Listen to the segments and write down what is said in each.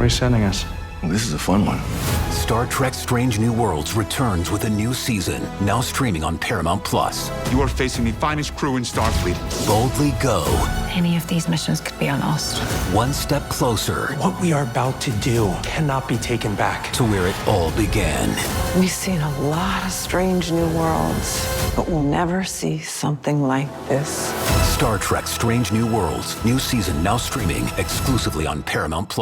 Where are you sending us? Well, this is a fun one. Star Trek Strange New Worlds returns with a new season, now streaming on Paramount+. You are facing the finest crew in Starfleet. Boldly go. Any of these missions could be on us. One step closer. What we are about to do cannot be taken back. To where it all began. We've seen a lot of strange new worlds, but we'll never see something like this. Star Trek Strange New Worlds. New season now streaming exclusively on Paramount+.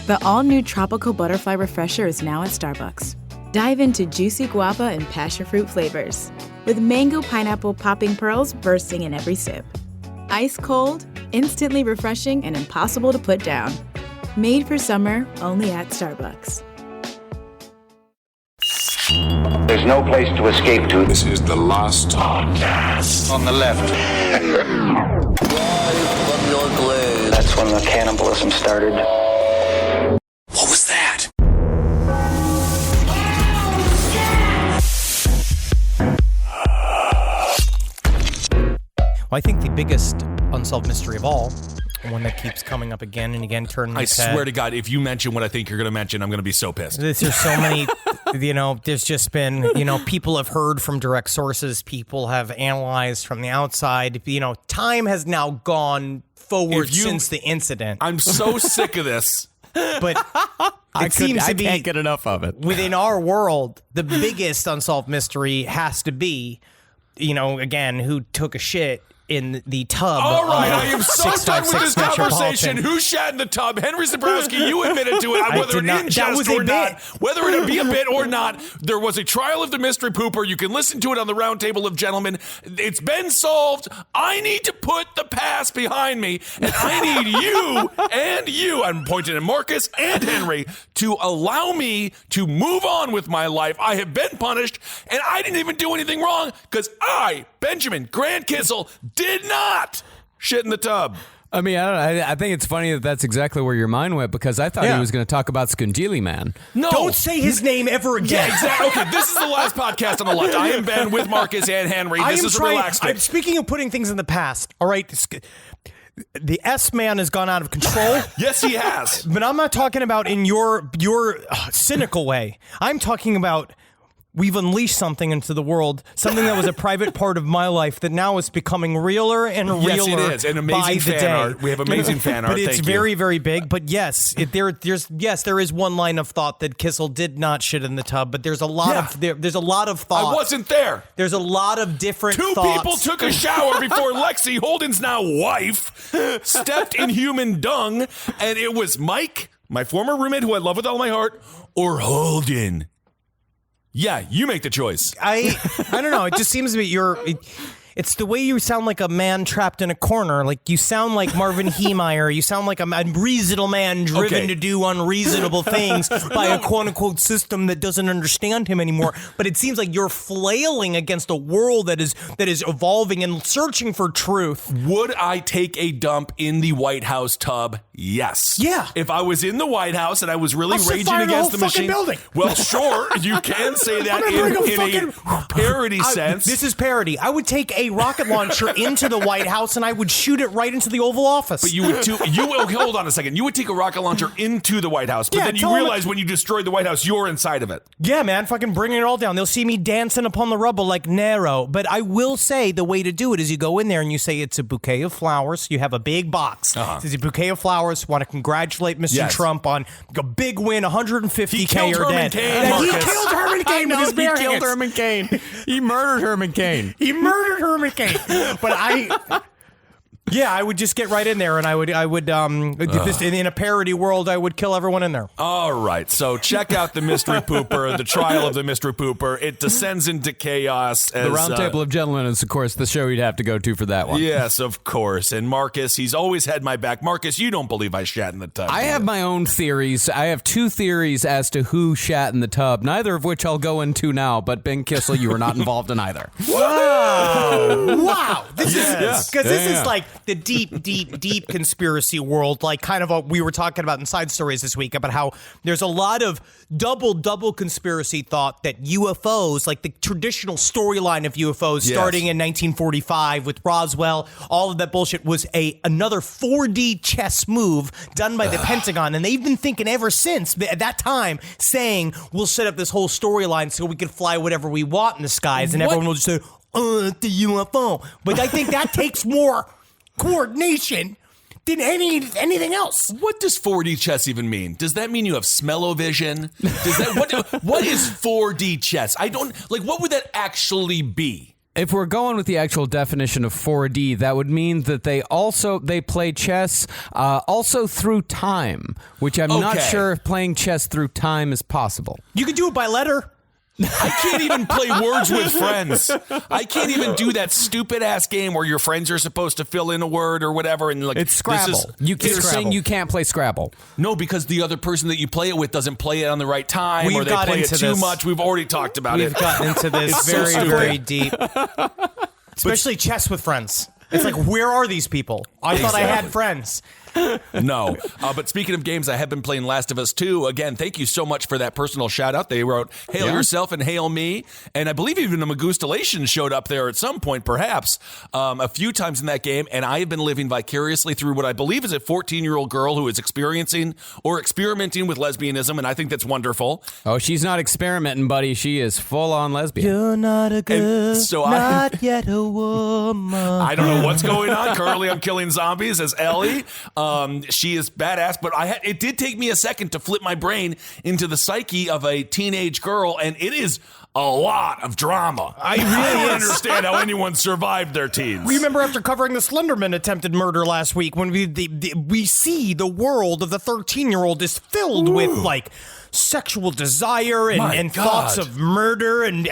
The all-new Tropical Butterfly Refresher is now at Starbucks. Dive into juicy guava and passion fruit flavors, with mango pineapple popping pearls bursting in every sip. Ice cold, instantly refreshing, and impossible to put down. Made for summer, only at Starbucks. There's no place to escape to. This is the last podcast. On the left. That's when the cannibalism started. What was that? Well, I think the biggest unsolved mystery of all, one that keeps coming up again and again, turning its head. I swear to God, if you mention what I think you're going to mention, I'm going to be so pissed. There's so many, there's just been, people have heard from direct sources, people have analyzed from the outside, time has now gone forward since the incident. I'm so sick of this. But I can't get enough of it. Within our world, the biggest unsolved mystery has to be, again, who took a shit in the tub. All right, I am so done with this conversation. Who shat in the tub? Henry Zabrowski, you admitted to it. Whether it in jest or not, whether it be a bit or not, there was a trial of the mystery pooper. You can listen to it on the Round Table of Gentlemen. It's been solved. I need to put the past behind me, and I need you, I'm pointing at Marcus and Henry, to allow me to move on with my life. I have been punished, and I didn't even do anything wrong, because I, Benjamin Grant Kissel, did not shit in the tub. I mean, I think it's funny that that's exactly where your mind went, because I thought he was going to talk about Skundili Man. No. Don't say his name ever again. Yeah, exactly. Okay, this is the last podcast on the left. I am Ben with Marcus and Henry. This is relaxed. Speaking of putting things in the past, all right, the S-Man has gone out of control. Yes, he has. But I'm not talking about in your cynical way. I'm talking about we've unleashed something into the world, something that was a private part of my life that now is becoming realer and realer. Yes, it is. And amazing fan art. We have amazing fan art. But it's very, very big. But yes, there is one line of thought that Kissel did not shit in the tub. But there's a lot there's a lot of thought. I wasn't there. There's a lot of different Two thoughts. people took a shower before Lexi, Holden's now wife, stepped in human dung, and it was Mike, my former roommate, who I love with all my heart, or Holden. Yeah, you make the choice. I don't know. It just seems to be it's the way you sound like a man trapped in a corner. Like you sound like Marvin Heemeyer. You sound like a unreasonable man driven to do unreasonable things by a quote unquote system that doesn't understand him anymore. But it seems like you're flailing against a world that is evolving and searching for truth. Would I take a dump in the White House tub? Yes. Yeah. If I was in the White House and I was really raging against the machine. Building. Well, sure, you can say that in a parody sense. This is parody. I would take a rocket launcher into the White House and I would shoot it right into the Oval Office. But hold on a second. You would take a rocket launcher into the White House, but then you realize when you destroyed the White House, you're inside of it. Yeah, man, fucking bringing it all down. They'll see me dancing upon the rubble like Nero. But I will say the way to do it is you go in there and you say it's a bouquet of flowers. You have a big box. It's a bouquet of flowers. Want to congratulate Mr. Trump on a big win, 150K or dead. He killed Herman Cain with his bare hands. He killed Herman Cain. He murdered Herman Cain. But I would just get right in there, and I would in a parody world, I would kill everyone in there. All right, so check out the Mystery Pooper, the trial of the Mystery Pooper. It descends into chaos. The Round Table of Gentlemen is, of course, the show you'd have to go to for that one. Yes, of course. And Marcus, he's always had my back. Marcus, you don't believe I shat in the tub. I have my own theories. I have two theories as to who shat in the tub, neither of which I'll go into now, but Ben Kissel, you were not involved in either. Wow. This is like the deep conspiracy world, like kind of we were talking about in Side Stories this week about how there's a lot of double conspiracy thought that UFOs, like the traditional storyline of UFOs starting in 1945 with Roswell, all of that bullshit was another 4D chess move done by the Pentagon. And they've been thinking ever since at that time saying, we'll set up this whole storyline so we can fly whatever we want in the skies. And everyone will just say, it's the UFO. But I think that takes more coordination than anything else. What does 4D chess even mean? Does that mean you have smell-o-vision? Does that what is 4D chess? I don't like. What would that actually be? If we're going with the actual definition of 4D, that would mean that they play chess also through time, which I'm not sure if playing chess through time is possible. You could do it by letter. I can't even play Words with Friends. I can't even do that stupid ass game where your friends are supposed to fill in a word or whatever. And like, it's Scrabble. You're saying you can't play Scrabble. No, because the other person that you play it with doesn't play it on the right time, or they play it too much. We've already talked about it. We've gotten into this very deep. Especially chess with friends. It's like, where are these people? I thought I had friends. No. But speaking of games, I have been playing Last of Us 2. Again, thank you so much for that personal shout out. They wrote, hail yourself and hail me. And I believe even a Magustulation showed up there at some point, perhaps, a few times in that game. And I have been living vicariously through what I believe is a 14-year-old girl who is experiencing or experimenting with lesbianism. And I think that's wonderful. Oh, she's not experimenting, buddy. She is full-on lesbian. You're not a girl, not yet a woman. I don't know what's going on. Currently, I'm killing zombies as Ellie. She is badass, but it did take me a second to flip my brain into the psyche of a teenage girl, and it is a lot of drama. I don't understand how anyone survived their teens. Remember after covering the Slenderman attempted murder last week, when we see the world of the 13-year-old is filled with like sexual desire and thoughts of murder and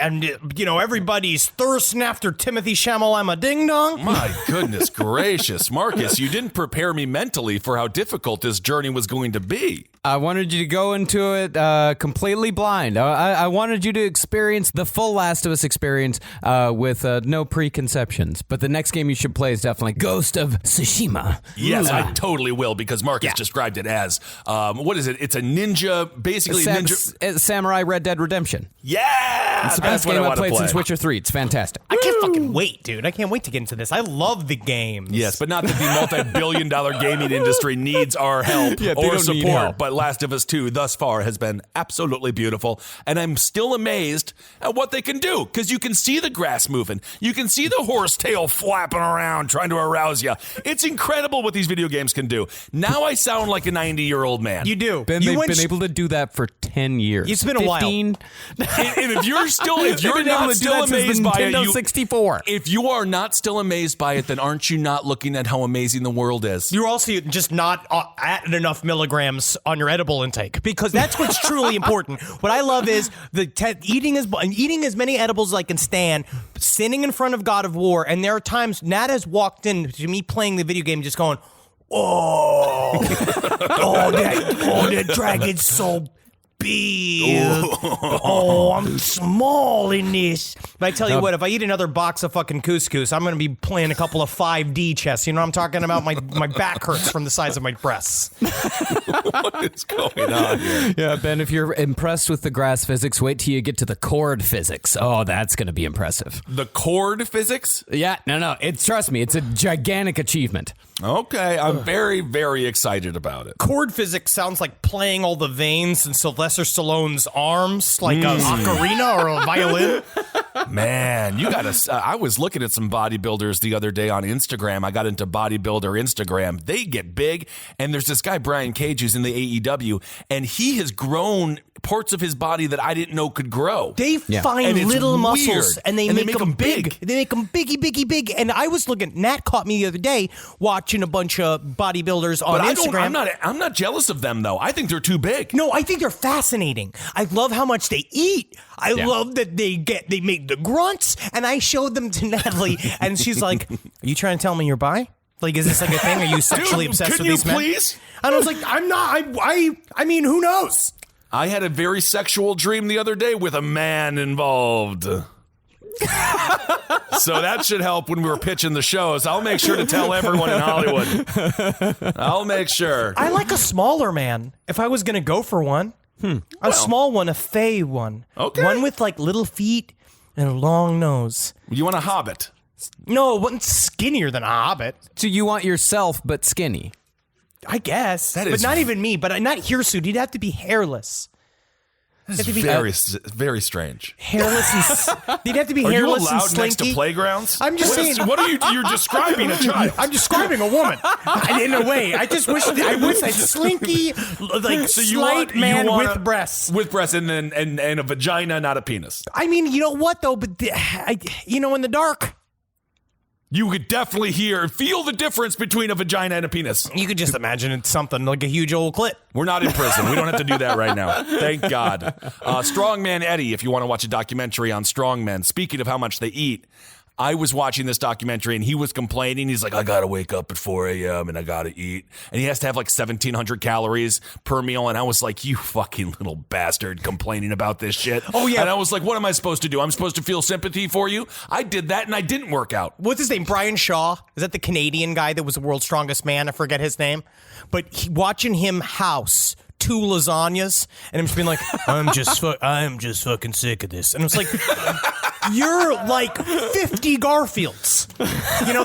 everybody's thirsting after Timothy Chalamet Ding Dong. My goodness gracious, Marcus, you didn't prepare me mentally for how difficult this journey was going to be. I wanted you to go into it completely blind. I wanted you to experience the full Last of Us experience with no preconceptions. But the next game you should play is definitely Ghost of Tsushima. Yes, I totally will, because Marcus described it as, what is it? It's a ninja, basically Samurai Red Dead Redemption. Yeah! It's the best game I've played since Witcher 3. It's fantastic. I can't fucking wait, dude. I can't wait to get into this. I love the games. Yes, but not that the multi-billion-dollar gaming industry needs our help or support. But Last of Us 2 thus far has been absolutely beautiful. And I'm still amazed at what they can do, because you can see the grass moving. You can see the horse tail flapping around trying to arouse you. It's incredible what these video games can do. Now I sound like a 90-year-old man. You do. They've been able to do that for 10 years. It's been a while. And if you're not still amazed by it, 64. If you are not still amazed by it, then aren't you not looking at how amazing the world is? You're also just not at enough milligrams on your edible intake, because that's what's truly important. What I love is eating as many edibles as I can stand, sitting in front of God of War, and there are times Nat has walked in to me playing the video game just going, that dragon's so big. Oh, I'm small in this. But I tell you what, if I eat another box of fucking couscous, I'm going to be playing a couple of 5D chess. You know what I'm talking about? My back hurts from the size of my breasts. What is going on here? Yeah, Ben, if you're impressed with the grass physics, wait till you get to the chord physics. Oh, that's going to be impressive. The chord physics? Yeah, no. Trust me, it's a gigantic achievement. Okay, I'm very, very excited about it. Chord physics sounds like playing all the veins in Sylvester Stallone's arms, like an ocarina or a violin. Man, you gotta. I was looking at some bodybuilders the other day on Instagram. I got into bodybuilder Instagram. They get big, and there's this guy Brian Cage who's in the AEW, and he has grown parts of his body that I didn't know could grow. They find little muscles and they make them big. They make them big. And I was looking. Nat caught me the other day watching a bunch of bodybuilders on Instagram. I'm not jealous of them though. I think they're too big. No, I think they're fascinating. I love how much they eat. I love that they make the grunts. And I showed them to Natalie, and she's like, "Are you trying to tell me you're bi? Like, is this like a thing? Are you sexually obsessed with these men?" Please? And I was like, "I'm not. I mean, who knows?" I had a very sexual dream the other day with a man involved. So that should help when we're pitching the shows. I'll make sure to tell everyone in Hollywood. I'll make sure. I like a smaller man if I was going to go for one. A small one, a fey one. Okay. One with like little feet and a long nose. You want a hobbit? No, one skinnier than a hobbit. So you want yourself, but skinny. I guess. That but is not even me, but not hirsute. He'd have to be hairless. This is very strange. Hairless and he'd have to be Are hairless you and allowed next to slinky. playgrounds? I'm just saying. What are you? You're describing a child. I'm describing a woman. In a way, I just wish I wish a slinky, like So slight man want with breasts. with breasts, and a vagina, not a penis. I mean, you know what though? But in the dark, You could definitely feel the difference between a vagina and a penis. you could just imagine it's something like a huge old clit. We're not in prison. We don't have to do that right now. Thank God. Strongman Eddie, if you want to watch a documentary on strongmen, speaking of how much they eat, I was watching this documentary and he was complaining. He's like, I got to wake up at 4 a.m. and I got to eat. And he has to have like 1,700 calories per meal. And I was like, you fucking little bastard complaining about this shit. Oh, yeah. And I was like, what am I supposed to do? I'm supposed to feel sympathy for you? I did that and I didn't work out. What's his name? Brian Shaw? Is that the Canadian guy that was the world's strongest man? I forget his name. But watching him house 2 lasagnas and him just being like, I'm just fucking sick of this. And it was like, you're like 50 Garfields.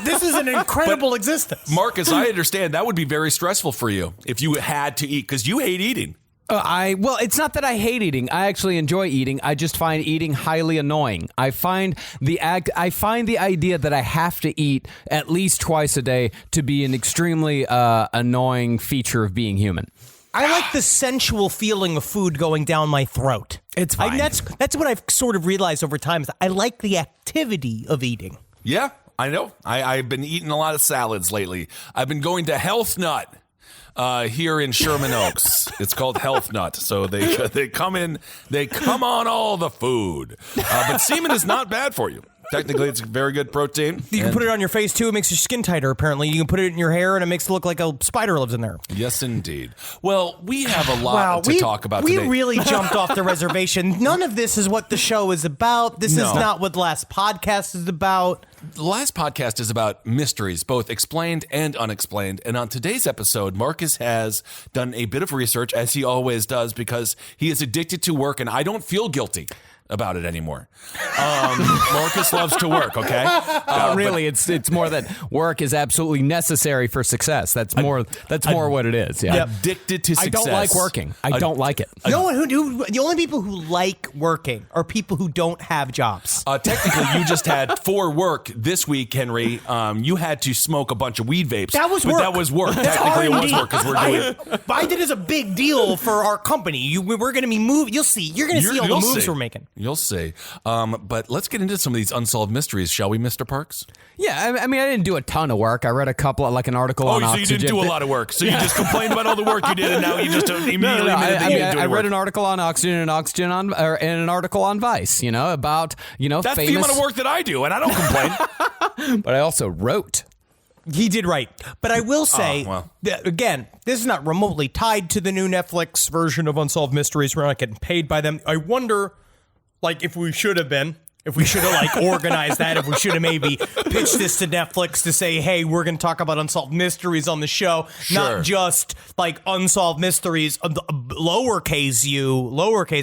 This is an incredible existence. Marcus, I understand that would be very stressful for you if you had to eat because you hate eating. Well, it's not that I hate eating. I actually enjoy eating. I just find eating highly annoying. I find the idea that I have to eat at least twice a day to be an extremely annoying feature of being human. I like the sensual feeling of food going down my throat. It's fine. That's what I've sort of realized over time. Is I like the activity of eating. Yeah, I know. I've been eating a lot of salads lately. I've been going to Health Nut here in Sherman Oaks. It's called Health Nut. So they come on all the food. But semen is not bad for you. Technically, it's very good protein. You can put it on your face, too. It makes your skin tighter, apparently. You can put it in your hair, and it makes it look like a spider lives in there. Yes, indeed. Well, we have a lot to talk about today. We really jumped off the reservation. None of this is what the show is about. This is not what the last podcast is about. The last podcast is about mysteries, both explained and unexplained. And on today's episode, Marcus has done a bit of research, as he always does, because he is addicted to work, and I don't feel guilty about it anymore. Marcus loves to work, okay? Not really. It's more that work is absolutely necessary for success. That's more what it is. Yeah. Addicted to success. I don't like working. I don't like it. No one the only people who like working are people who don't have jobs. Technically, you just had for work this week, Henry. You had to smoke a bunch of weed vapes. That was work. But that was work. Technically, it was work because we're doing it. I did as a big deal for our company. We're going to be moving. You'll see. You're going to see all the moves we're making. You'll see. But let's get into some of these unsolved mysteries, shall we, Mr. Parks? Yeah, I mean, I didn't do a ton of work. I read a couple, like an article on oxygen. Oh, so you didn't do a lot of work. So you just complained about all the work you did, and now you just immediately admitted that you didn't do any work. I read an article on oxygen and an article on Vice, about, That's famous... the amount of work that I do, and I don't complain. But I also wrote. He did right. But I will say, that, again, this is not remotely tied to the new Netflix version of Unsolved Mysteries. We're not getting paid by them. I wonder, if we should have been. If we should have organized that, if we should have maybe pitched this to Netflix to say, hey, we're going to talk about unsolved mysteries on the show, not just unsolved mysteries, lowercase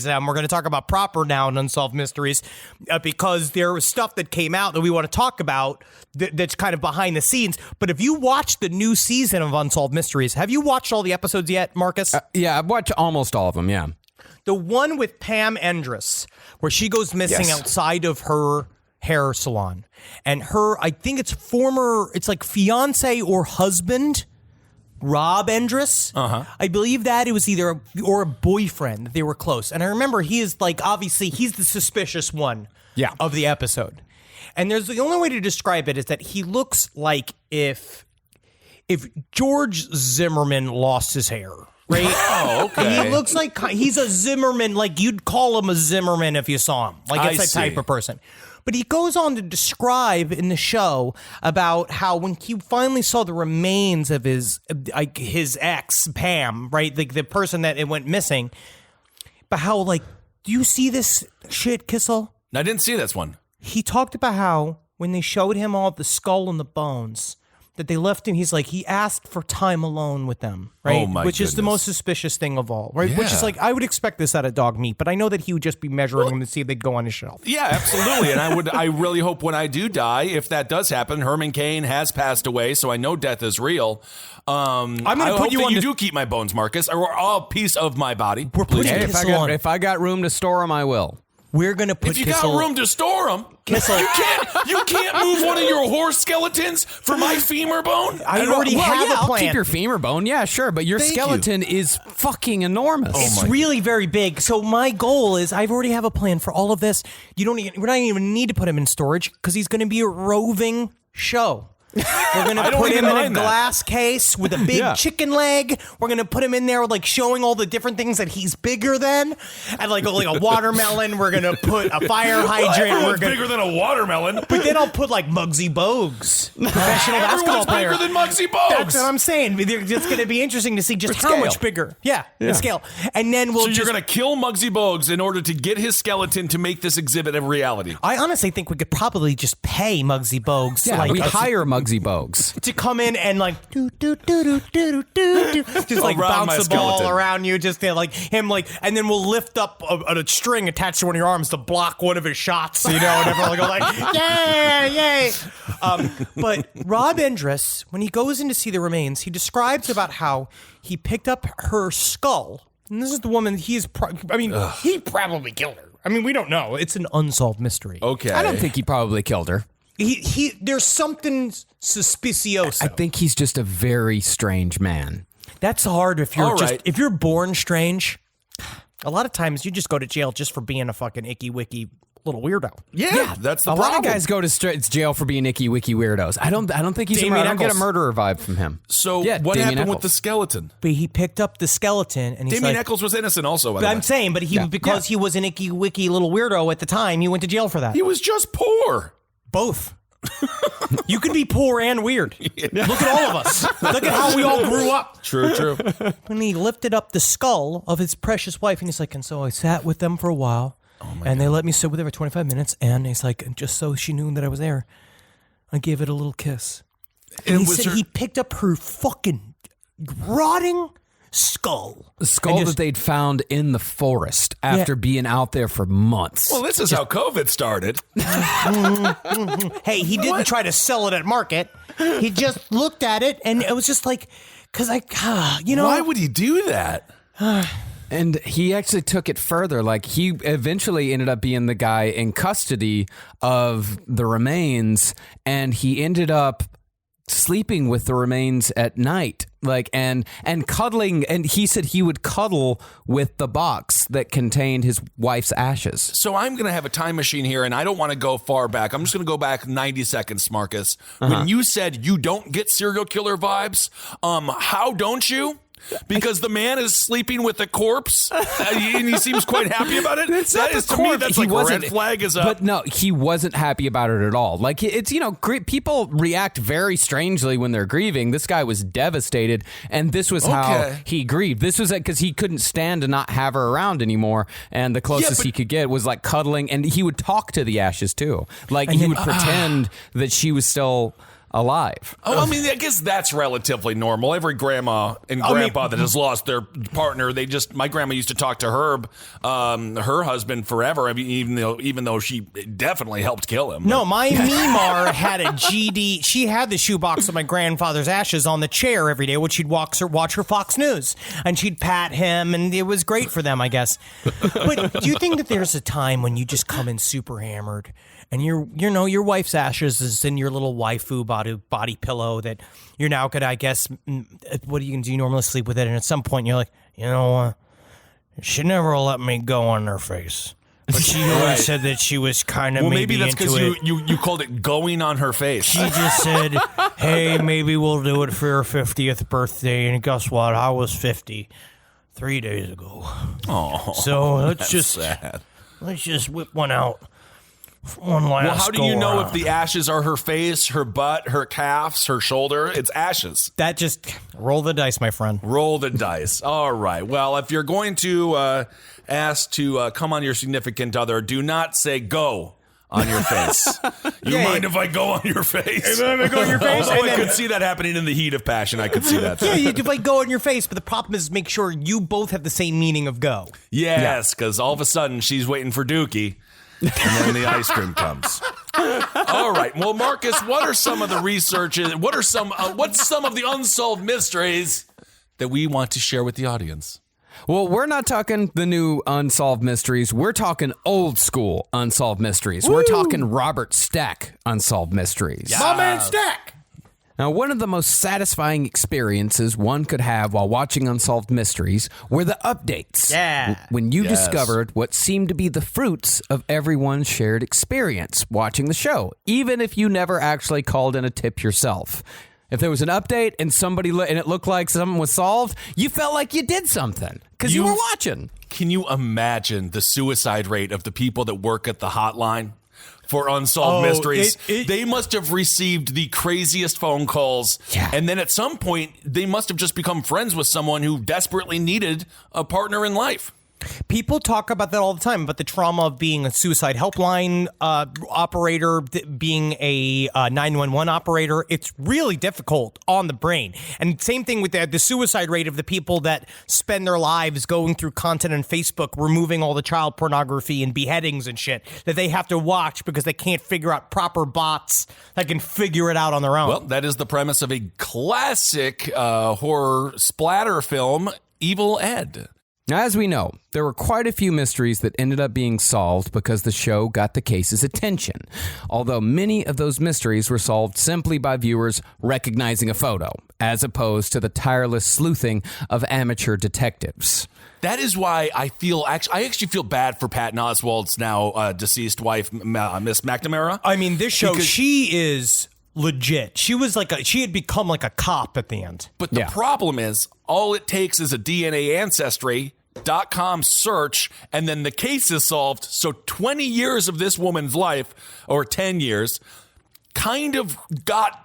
m. We're going to talk about proper noun unsolved mysteries because there was stuff that came out that we want to talk about that's kind of behind the scenes. But if you watch the new season of Unsolved Mysteries, have you watched all the episodes yet, Marcus? Yeah, I've watched almost all of them, yeah. The one with Pam Endress, where she goes missing outside of her hair salon. And I think it's fiance or husband, Rob Endress. I believe that it was either a boyfriend, that they were close. And I remember he is obviously he's the suspicious one of the episode. And the only way to describe it is that he looks like if George Zimmerman lost his hair. Right? Oh, okay. He looks like he's a Zimmerman, you'd call him a Zimmerman if you saw him. It's that type of person. But he goes on to describe in the show about how when he finally saw the remains of his ex, Pam, right? The person that it went missing. But how, do you see this shit, Kissel? I didn't see this one. he talked about how when they showed him all the skull and the bones, that they left him, he's like, he asked for time alone with them, right? Oh my Which is the goodness. most suspicious thing of all, right? Yeah. Which is like, I would expect this out of dog meat, but I know that he would just be measuring them to see if they'd go on his shelf. Yeah, absolutely. And I really hope when I do die, if that does happen, Herman Cain has passed away, so I know death is real. I'm going to put you do keep my bones, Marcus, or a piece of my body. We're putting Hey, Kissel on. if I got room to store them, I will. We're going to put If you Kissel... got room to store them, Kissel. you can't move one of your horse skeletons for my femur bone. I already have a I'll plan. keep your femur bone. Yeah, sure. But your skeleton is fucking enormous. It's really very big. So my goal is I've already have a plan for all of this. We're not even need to put him in storage because he's going to be a roving show. We're going to put him in a glass case with a big chicken leg. We're going to put him in there like showing all the different things that he's bigger than. And like a watermelon. We're going to put a fire hydrant. Everyone's bigger than a watermelon. But then I'll put like Muggsy Bogues, professional basketball player. Bigger than Muggsy Bogues. That's what I'm saying. It's going to be interesting to see just how much bigger. Yeah, the scale. And then So you're going to kill Muggsy Bogues in order to get his skeleton to make this exhibit a reality. I honestly think we could probably just pay Muggsy Bogues. Yeah, we hire Muggsy Bogues to come in and like just like Around bounce my the ball skeleton. around you, just like him, like, and then we'll lift up a string attached to one of your arms to block one of his shots, and everyone will go like, yay. But Rob Endress, when he goes in to see the remains, he describes about how he picked up her skull, and this is the woman he probably killed her. I mean, we don't know. It's an unsolved mystery. Okay. I don't think he probably killed her. There's something suspicioso. I think he's just a very strange man. That's hard if you're All right. if you're born strange. A lot of times you just go to jail just for being a fucking icky wicky little weirdo. Yeah, that's the A problem. lot of guys go to jail for being icky wicky weirdos. I don't think he's. Damien I don't get a Eccles. murderer vibe from him. So Yeah, what Damien happened with Eccles. the skeleton? But he picked up the skeleton and he's Damien like, Eccles was innocent also, by the I'm way. saying, but because he was an icky wicky little weirdo at the time, he went to jail for that. He was just poor. Both. You can be poor and weird. Look at all of us. Look at how we all grew up. True. When he lifted up the skull of his precious wife, and he's like, and so I sat with them for a while, and they let me sit with her for 25 minutes, and he's like, and just so she knew that I was there, I gave it a little kiss. And he said he picked up her fucking rotting skull. The skull that they'd found in the forest after being out there for months. Well, this is how COVID started. Hey, he didn't try to sell it at market. He just looked at it, and it was just like, because Why would he do that? And he actually took it further. Like, he eventually ended up being the guy in custody of the remains, and he ended up sleeping with the remains at night, like, and cuddling. And he said he would cuddle with the box that contained his wife's ashes. So I'm going to have a time machine here, and I don't want to go far back. I'm just going to go back 90 seconds, Marcus. When you said you don't get serial killer vibes, how don't you? Because the man is sleeping with a corpse, and he seems quite happy about it. That is, to me, that's like a red flag is up. But no, he wasn't happy about it at all. Like, it's, people react very strangely when they're grieving. This guy was devastated, and this was how he grieved. This was because he couldn't stand to not have her around anymore, and the closest he could get was like cuddling, and he would talk to the ashes too. Like, he would pretend that she was still alive. Oh, I mean, I guess that's relatively normal. Every grandma and grandpa that has lost their partner, my grandma used to talk to Herb, her husband, forever. I mean, even though she definitely helped kill him. No, my Mimar had a GD. She had the shoebox of my grandfather's ashes on the chair every day, which she'd watch her Fox News, and she'd pat him, and it was great for them, I guess. But do you think that there's a time when you just come in super hammered? And your wife's ashes is in your little waifu body pillow that you're now could, I guess, what are you going to do? You normally sleep with it. And at some point you're like, she never let me go on her face. But she always said that she was kind of maybe that's because it. you called it going on her face. She just said, hey, maybe we'll do it for her 50th birthday. And guess what? I was 50 3 days ago. Oh, so let's sad. Let's just whip one out. One last well, how do you know around. if the ashes are her face, her butt, her calves, her shoulder? It's ashes. That just roll the dice, my friend. Roll the dice. All right. Well, if you're going to ask to come on your significant other, do not say go on your face. You mind if I go on your face? If I go on your face? Although I could see that happening in the heat of passion. I could see that. Yeah, you could like go on your face, but the problem is make sure you both have the same meaning of go. Yes, because all of a sudden she's waiting for Dookie, and then the ice cream comes. All right. Well, Marcus, what are some of the researches? What's some of the unsolved mysteries that we want to share with the audience? Well, we're not talking the new unsolved mysteries. We're talking old school unsolved mysteries. Woo! We're talking Robert Stack unsolved mysteries. Yeah. My man Stack. Now, one of the most satisfying experiences one could have while watching Unsolved Mysteries were the updates. Yeah. When you discovered what seemed to be the fruits of everyone's shared experience watching the show, even if you never actually called in a tip yourself. If there was an update and and it looked like something was solved, you felt like you did something because you were watching. Can you imagine the suicide rate of the people that work at the hotline for Unsolved Mysteries? They must have received the craziest phone calls. Yeah. And then at some point, they must have just become friends with someone who desperately needed a partner in life. People talk about that all the time, about the trauma of being a suicide helpline operator, being a 911 operator. It's really difficult on the brain. And same thing with the suicide rate of the people that spend their lives going through content on Facebook, removing all the child pornography and beheadings and shit that they have to watch because they can't figure out proper bots that can figure it out on their own. Well, that is the premise of a classic horror splatter film, Evil Ed. Now, as we know, there were quite a few mysteries that ended up being solved because the show got the case's attention, although many of those mysteries were solved simply by viewers recognizing a photo, as opposed to the tireless sleuthing of amateur detectives. That is why I actually feel bad for Patton Oswalt's now deceased wife, Miss McNamara. I mean, this show, she is legit. She had become like a cop at the end. But the problem is, all it takes is a DNA Ancestry.com search, and then the case is solved. So 20 years of this woman's life, or 10 years, kind of got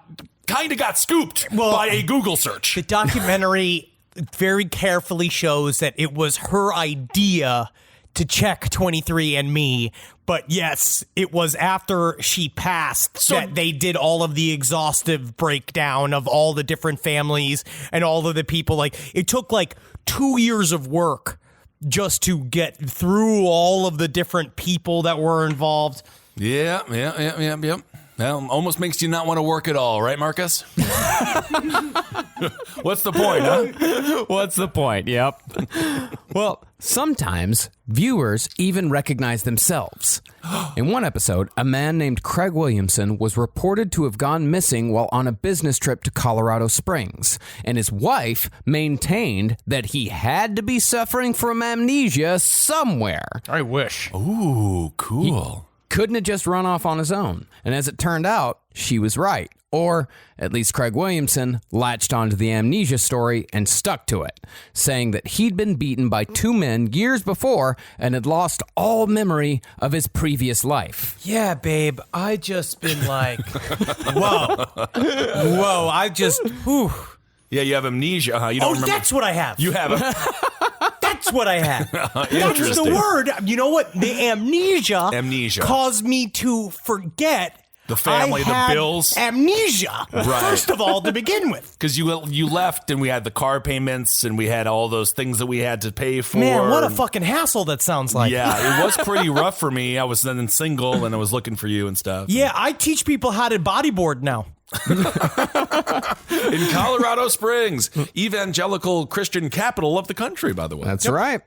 scooped by a Google search. The documentary very carefully shows that it was her idea to check 23andMe, but yes, it was after she passed that they did all of the exhaustive breakdown of all the different families and all of the people. Like, it took like 2 years of work just to get through all of the different people that were involved. Yeah. Well, almost makes you not want to work at all, right, Marcus? What's the point, huh? What's the point? Yep. Well, sometimes viewers even recognize themselves. In one episode, a man named Craig Williamson was reported to have gone missing while on a business trip to Colorado Springs, and his wife maintained that he had to be suffering from amnesia somewhere. I wish. Ooh, cool. Couldn't have just run off on his own. And as it turned out, she was right. Or at least Craig Williamson latched onto the amnesia story and stuck to it, saying that he'd been beaten by two men years before and had lost all memory of his previous life. Yeah, babe, I just been like, whoa, I just, whew. Yeah, you have amnesia, huh? You don't remember. That's what I have. You have That's what I have. That's the word. You know what? The amnesia caused me to forget the family, the bills. Amnesia, first of all, to begin with. Because you left and we had the car payments and we had all those things that we had to pay for. Man, what a fucking hassle that sounds like. Yeah, it was pretty rough for me. I was then single and I was looking for you and stuff. Yeah, I teach people how to bodyboard now. In Colorado Springs, evangelical Christian capital of the country, by the way. That's right.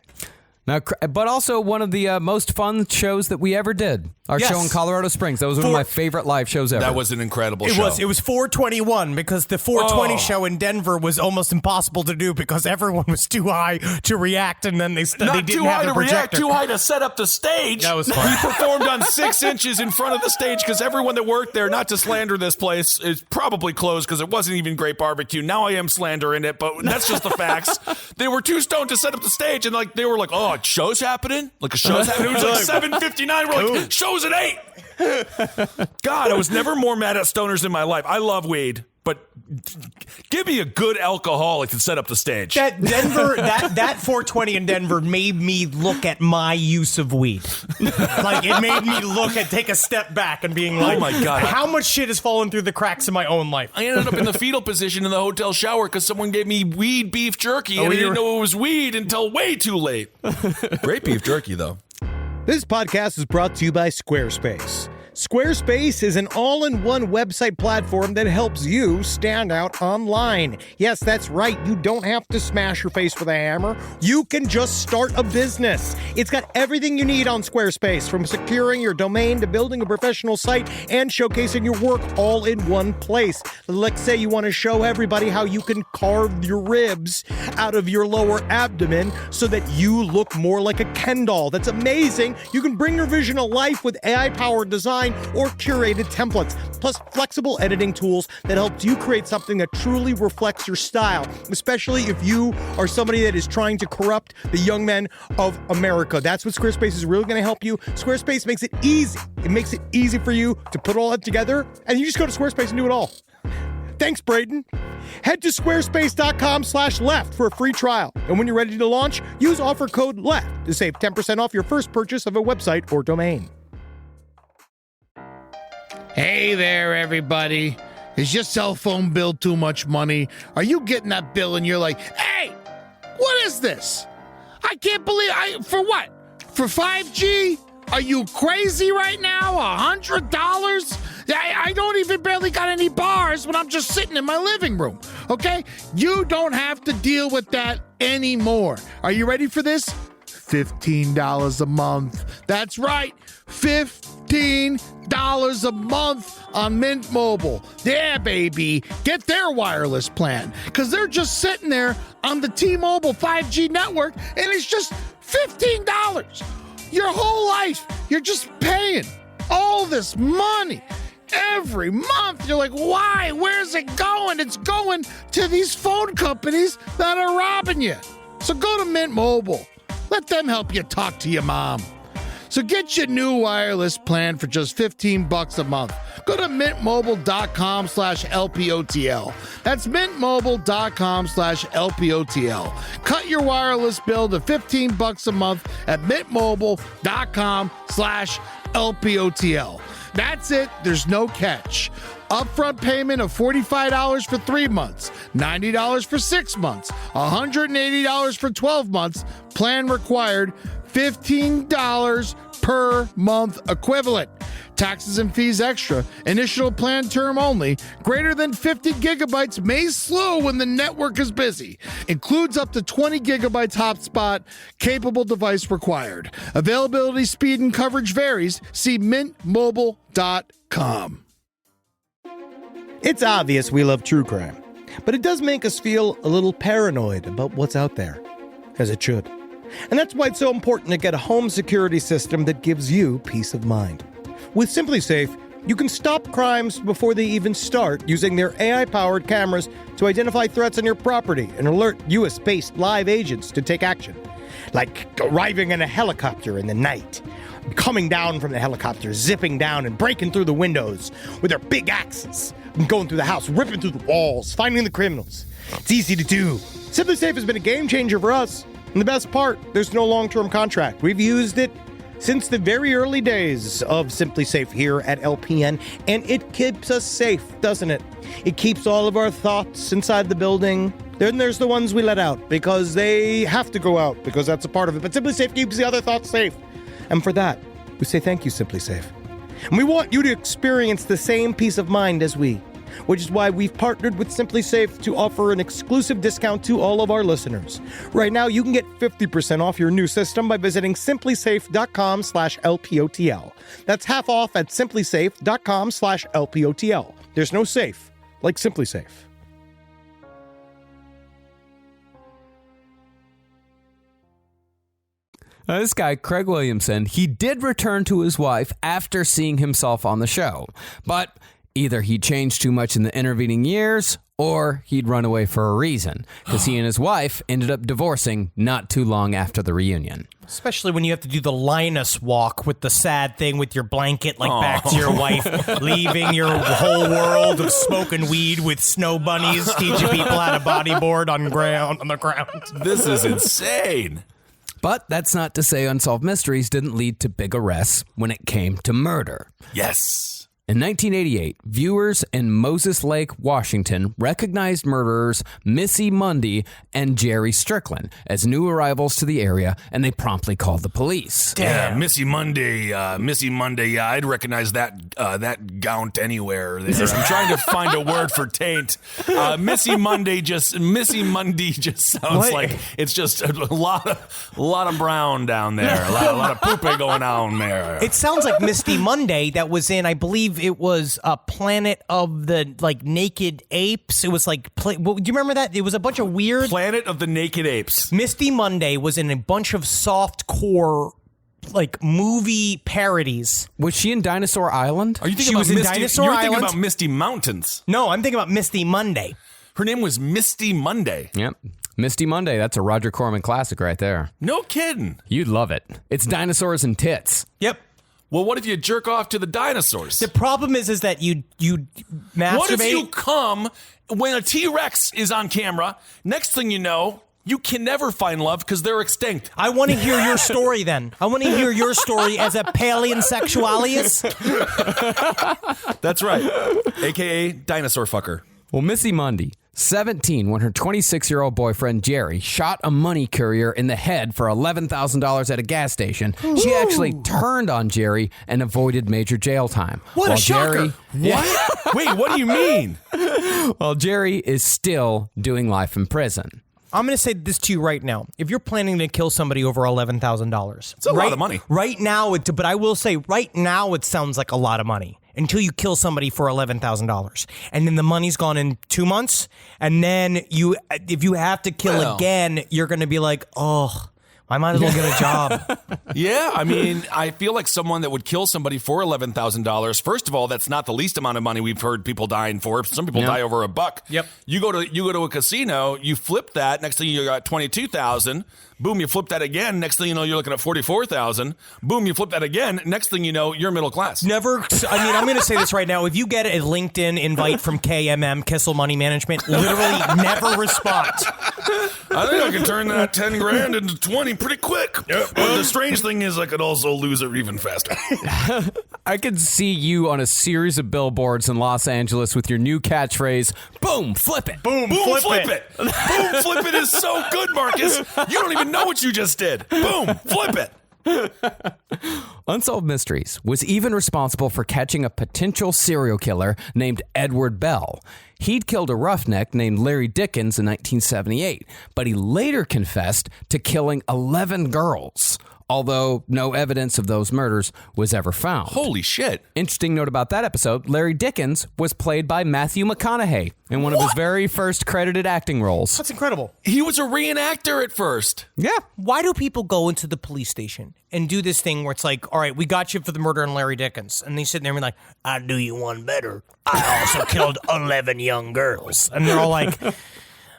Now, but also one of the most fun shows that we ever did. Our show in Colorado Springs. That was one of my favorite live shows ever. That was an incredible show. It was 421 because the 420 show in Denver was almost impossible to do because everyone was too high to react, and then they didn't have the projector. Not too high to react, too high to set up the stage. That was fun. We performed on 6 inches in front of the stage because everyone that worked there, not to slander this place, is probably closed because it wasn't even great barbecue. Now I am slandering it, but that's just the facts. They were too stoned to set up the stage, and they were like, "Oh, show's happening? Like a show's happening?" It was like 7:59. We're like, "Show's at 8." God, I was never more mad at stoners in my life. I love weed. but give me a good alcoholic to set up the stage. That Denver, that 420 in Denver made me look at my use of weed. Like, it made me take a step back and being like, oh my God, how much shit has fallen through the cracks in my own life? I ended up in the fetal position in the hotel shower because someone gave me weed beef jerky, and I didn't know it was weed until way too late. Great beef jerky, though. This podcast is brought to you by Squarespace. Squarespace is an all-in-one website platform that helps you stand out online. Yes, that's right. You don't have to smash your face with a hammer. You can just start a business. It's got everything you need on Squarespace, from securing your domain to building a professional site and showcasing your work all in one place. Let's say you want to show everybody how you can carve your ribs out of your lower abdomen so that you look more like a Ken doll. That's amazing. You can bring your vision to life with AI-powered design or curated templates, plus flexible editing tools that helps you create something that truly reflects your style, especially if you are somebody that is trying to corrupt the young men of America. That's what Squarespace is really going to help you. Squarespace makes it easy. It makes it easy for you to put all that together, and you just go to Squarespace and do it all. Thanks, Braden. Head to squarespace.com/left for a free trial. And when you're ready to launch, use offer code LEFT to save 10% off your first purchase of a website or domain. Hey there, everybody. Is your cell phone bill too much money? Are you getting that bill and you're like, hey, what is this? I can't believe for what? For 5G? Are you crazy right now? $100? I don't even barely got any bars when I'm just sitting in my living room, okay? You don't have to deal with that anymore. Are you ready for this? $15 a month. That's right, $15 a month on Mint Mobile. Yeah, baby. Get their wireless plan, because they're just sitting there on the T-Mobile 5G network, and it's just $15. Your whole life, you're just paying all this money every month. You're like, why? Where's it going? It's going to these phone companies that are robbing you. So go to Mint Mobile. Let them help you talk to your mom. So get your new wireless plan for just $15 a month. Go to mintmobile.com/LPOTL. That's mintmobile.com/LPOTL. Cut your wireless bill to $15 a month at mintmobile.com/LPOTL. That's it. There's no catch. Upfront payment of $45 for 3 months, $90 for 6 months, $180 for 12 months. Plan required, $15 per month equivalent. Taxes and fees extra. Initial plan term only. Greater than 50 gigabytes may slow when the network is busy. Includes up to 20 gigabytes hotspot. Capable device required. Availability, speed, and coverage varies. See mintmobile.com. It's obvious we love true crime, but it does make us feel a little paranoid about what's out there, as it should. And that's why it's so important to get a home security system that gives you peace of mind. With SimpliSafe, you can stop crimes before they even start using their AI-powered cameras to identify threats on your property and alert US-based live agents to take action. Like arriving in a helicopter in the night, coming down from the helicopter, zipping down and breaking through the windows with their big axes, and going through the house, ripping through the walls, finding the criminals. It's easy to do. SimpliSafe has been a game changer for us. And the best part, there's no long-term contract. We've used it since the very early days of SimpliSafe here at LPN, and it keeps us safe, doesn't it? It keeps all of our thoughts inside the building. Then there's the ones we let out because they have to go out, because that's a part of it. But SimpliSafe keeps the other thoughts safe. And for that, we say thank you, SimpliSafe. And we want you to experience the same peace of mind as we, which is why we've partnered with SimpliSafe to offer an exclusive discount to all of our listeners. Right now, you can get 50% off your new system by visiting simplisafe.com/LPOTL. That's half off at simplisafe.com/LPOTL. There's no safe like SimpliSafe. This guy, Craig Williamson, he did return to his wife after seeing himself on the show. But Either he changed too much in the intervening years, or he'd run away for a reason, because he and his wife ended up divorcing not too long after the reunion. Especially when you have to do the Linus walk with the sad thing with your blanket, like back to your wife, leaving your whole world of smoking weed with snow bunnies, teaching people how to bodyboard on the ground. This is insane. But that's not to say Unsolved Mysteries didn't lead to big arrests when it came to murder. Yes. In 1988, viewers in Moses Lake, Washington, recognized murderers Missy Mundy and Jerry Strickland as new arrivals to the area, and they promptly called the police. Damn. Yeah, Missy Monday. Yeah, I'd recognize that gaunt anywhere. There. I'm trying to find a word for taint. Missy Mundy just sounds like it's just a lot of brown down there. A lot of pooping going on there. It sounds like Misty Monday that was in, I believe it was a Planet of the Naked Apes. It was like, do you remember that? It was a bunch of weird Planet of the Naked Apes. Misty Monday was in a bunch of softcore movie parodies. Was she in Dinosaur Island? Are you thinking She was in Dinosaur You're Island? thinking about Misty Mountains. No, I'm thinking about Misty Monday. Her name was Misty Monday. Yep. Misty Monday. That's a Roger Corman classic right there. No kidding. You'd love it. It's dinosaurs and tits. Yep. Well, what if you jerk off to the dinosaurs? The problem is that you masturbate. What if you come when a T-Rex is on camera? Next thing you know, you can never find love because they're extinct. I want to hear your story then. I want to hear your story as a paleonsexualius. That's right. AKA dinosaur fucker. Well, Missy Mundy, 17, when her 26-year-old boyfriend Jerry shot a money courier in the head for $11,000 at a gas station, she actually turned on Jerry and avoided major jail time. What a shocker. What? Wait, what do you mean? Well, Jerry is still doing life in prison. I'm going to say this to you right now. If you're planning to kill somebody over $11,000, it's a lot of money. Right now, but I will say right now it sounds like a lot of money. Until you kill somebody for $11,000. And then the money's gone in 2 months. And then if you have to kill again, you're going to be like, oh, I might as well get a job. Yeah, I mean, I feel like someone that would kill somebody for $11,000. First of all, that's not the least amount of money we've heard people dying for. Some people die over $1. Yep. You go to a casino, you flip that. Next thing you got $22,000. Boom, you flip that again. Next thing you know, you're looking at $44,000. Boom, you flip that again. Next thing you know, you're middle class. Never. I mean, I'm going to say this right now. If you get a LinkedIn invite from KMM, Kissel Money Management, literally never respond. I think I can turn that 10 grand into 20 pretty quick. Yep. But the strange thing is I could also lose it even faster. I could see you on a series of billboards in Los Angeles with your new catchphrase, boom, flip it. Boom, flip it. Boom, flip it is so good, Marcus. You don't even know what you just did. Boom, flip it. Unsolved Mysteries was even responsible for catching a potential serial killer named Edward Bell. He'd killed a roughneck named Larry Dickens in 1978, but he later confessed to killing 11 girls, although no evidence of those murders was ever found. Holy shit. Interesting note about that episode, Larry Dickens was played by Matthew McConaughey in one of his very first credited acting roles. That's incredible. He was a reenactor at first. Yeah. Why do people go into the police station and do this thing where it's like, all right, we got you for the murder on Larry Dickens. And they sit there and be like, I'll do you one better. I also killed 11 young girls. And they're all like,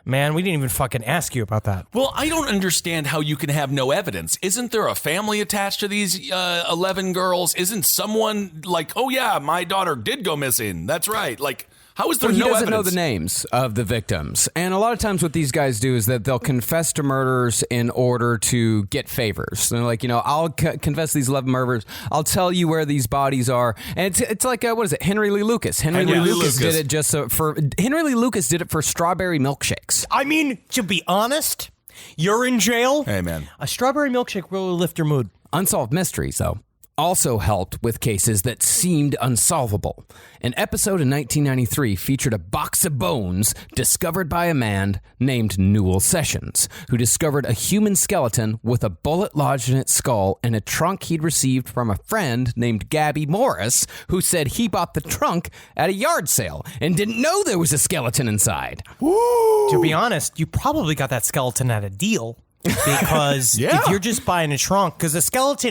man, we didn't even fucking ask you about that. Well, I don't understand how you can have no evidence. Isn't there a family attached to these 11 girls? Isn't someone like, oh yeah, my daughter did go missing. That's right. Like, how is there no evidence? He doesn't evidence? know the names of the victims. And a lot of times what these guys do is that they'll confess to murders in order to get favors. They're like, I'll confess these 11 murders. I'll tell you where these bodies are. And it's like, what is it? Henry Lee Lucas. Henry Lee Lucas did it just Henry Lee Lucas did it for strawberry milkshakes. I mean, to be honest, you're in jail. Hey, man. A strawberry milkshake will lift your mood. Unsolved Mysteries, though, also helped with cases that seemed unsolvable. An episode in 1993 featured a box of bones discovered by a man named Newell Sessions, who discovered a human skeleton with a bullet lodged in its skull in a trunk he'd received from a friend named Gabby Morris, who said he bought the trunk at a yard sale and didn't know there was a skeleton inside. Woo! To be honest, you probably got that skeleton at a deal. Because if you're just buying a trunk, because a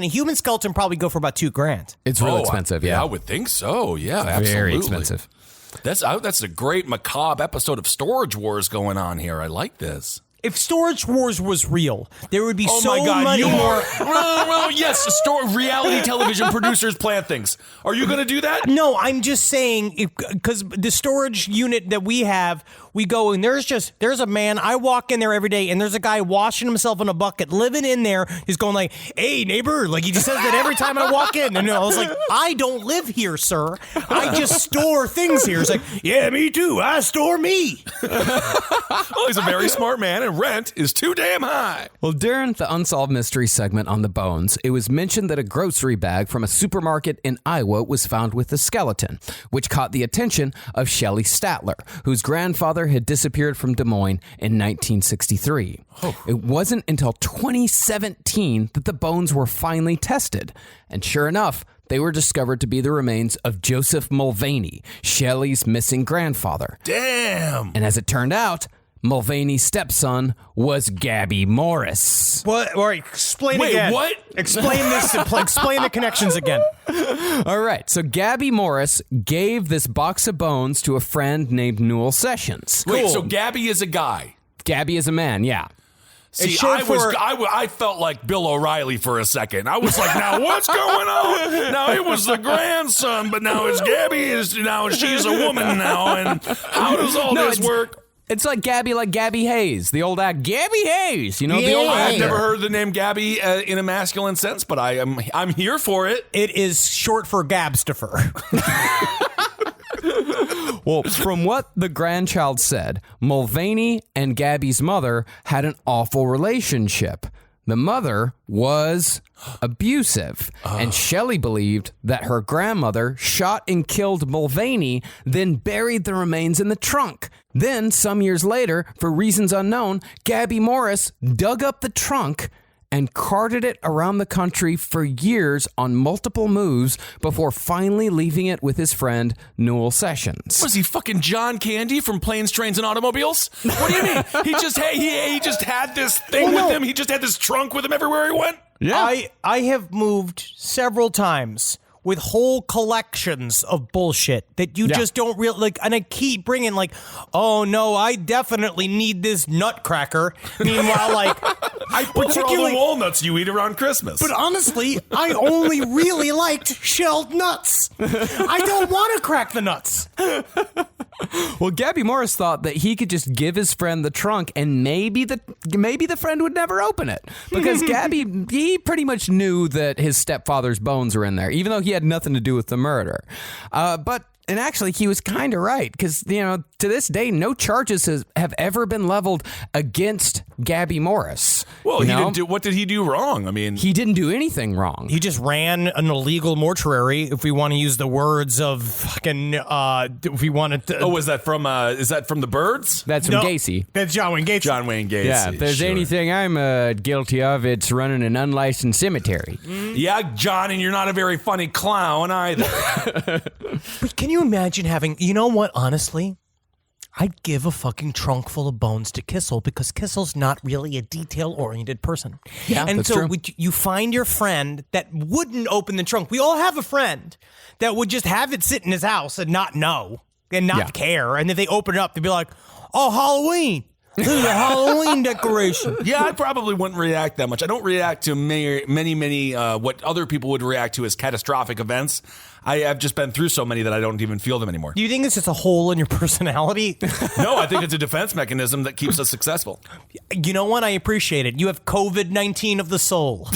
human skeleton probably go for about $2,000. It's real expensive. I would think so. Yeah, it's absolutely. Very expensive. That's a great macabre episode of Storage Wars going on here. I like this. If Storage Wars was real, there would be my God, many more. Well, yes, reality television producers plan things. Are you going to do that? No, I'm just saying, because the storage unit that we have, we go and there's a man. I walk in there every day, and there's a guy washing himself in a bucket, living in there. He's going like, "Hey, neighbor," like he just says that every time I walk in. And I was like, "I don't live here, sir. I just store things here." It's like, "Yeah, me too. I store me." Well, he's a very smart man, and rent is too damn high. Well, during the Unsolved Mystery segment on the bones, it was mentioned that a grocery bag from a supermarket in Iowa was found with a skeleton, which caught the attention of Shelley Statler, whose grandfather had disappeared from Des Moines in 1963. It wasn't until 2017 that the bones were finally tested. And sure enough, they were discovered to be the remains of Joseph Mulvaney, Shelley's missing grandfather. Damn! And as it turned out, Mulvaney's stepson was Gabby Morris. What? All right, explain again. Wait, what? Explain this. Explain the connections again. All right, so Gabby Morris gave this box of bones to a friend named Newell Sessions. Wait, so Gabby is a guy? Gabby is a man, yeah. See, I felt like Bill O'Reilly for a second. I was like, now what's going on? Now it was the grandson, but now it's Gabby. Now she's a woman now, and how does all this work? It's like Gabby Hayes, the old act, Gabby Hayes. You know, the old I've never heard the name Gabby in a masculine sense, but I'm here for it. It is short for Gabstifer. Well, from what the grandchild said, Mulvaney and Gabby's mother had an awful relationship. The mother was abusive, and Shelley believed that her grandmother shot and killed Mulvaney, then buried the remains in the trunk. Then, some years later, for reasons unknown, Gabby Morris dug up the trunk and carted it around the country for years on multiple moves before finally leaving it with his friend Newell Sessions. Was he fucking John Candy from Planes, Trains, and Automobiles? What do you mean? He just had this thing with him? He just had this trunk with him everywhere he went? Yeah. I have moved several times with whole collections of bullshit that you just don't like, and I keep bringing like, oh no, I definitely need this nutcracker. Meanwhile, like, I particularly all the walnuts you eat around Christmas. But honestly, I only really liked shelled nuts. I don't want to crack the nuts. Well, Gabby Morris thought that he could just give his friend the trunk and maybe the friend would never open it, because Gabby, he pretty much knew that his stepfather's bones were in there, even though he had nothing to do with the murder. And actually, he was kind of right, because, you know, to this day, no charges have ever been leveled against Gabby Morris. Well, what did he do wrong? I mean, he didn't do anything wrong. He just ran an illegal mortuary, if we want to use the words of fucking, if we wanted to. Oh, is that from The Birds? That's from Gacy. That's John Wayne Gacy. John Wayne Gacy. Yeah, if there's anything I'm guilty of, it's running an unlicensed cemetery. Yeah, John, and you're not a very funny clown either. But can you imagine having, you know what, honestly? I'd give a fucking trunk full of bones to Kissel, because Kissel's not really a detail-oriented person. Yeah, and that's so true. you find your friend that wouldn't open the trunk. We all have a friend that would just have it sit in his house and not know and not care. And if they open it up, they'd be like, oh, Halloween. This is a Halloween decoration. Yeah, I probably wouldn't react that much. I don't react to many what other people would react to as catastrophic events. I've just been through so many that I don't even feel them anymore. Do you think it's just a hole in your personality? No, I think it's a defense mechanism that keeps us successful. You know what? I appreciate it. You have COVID-19 of the soul.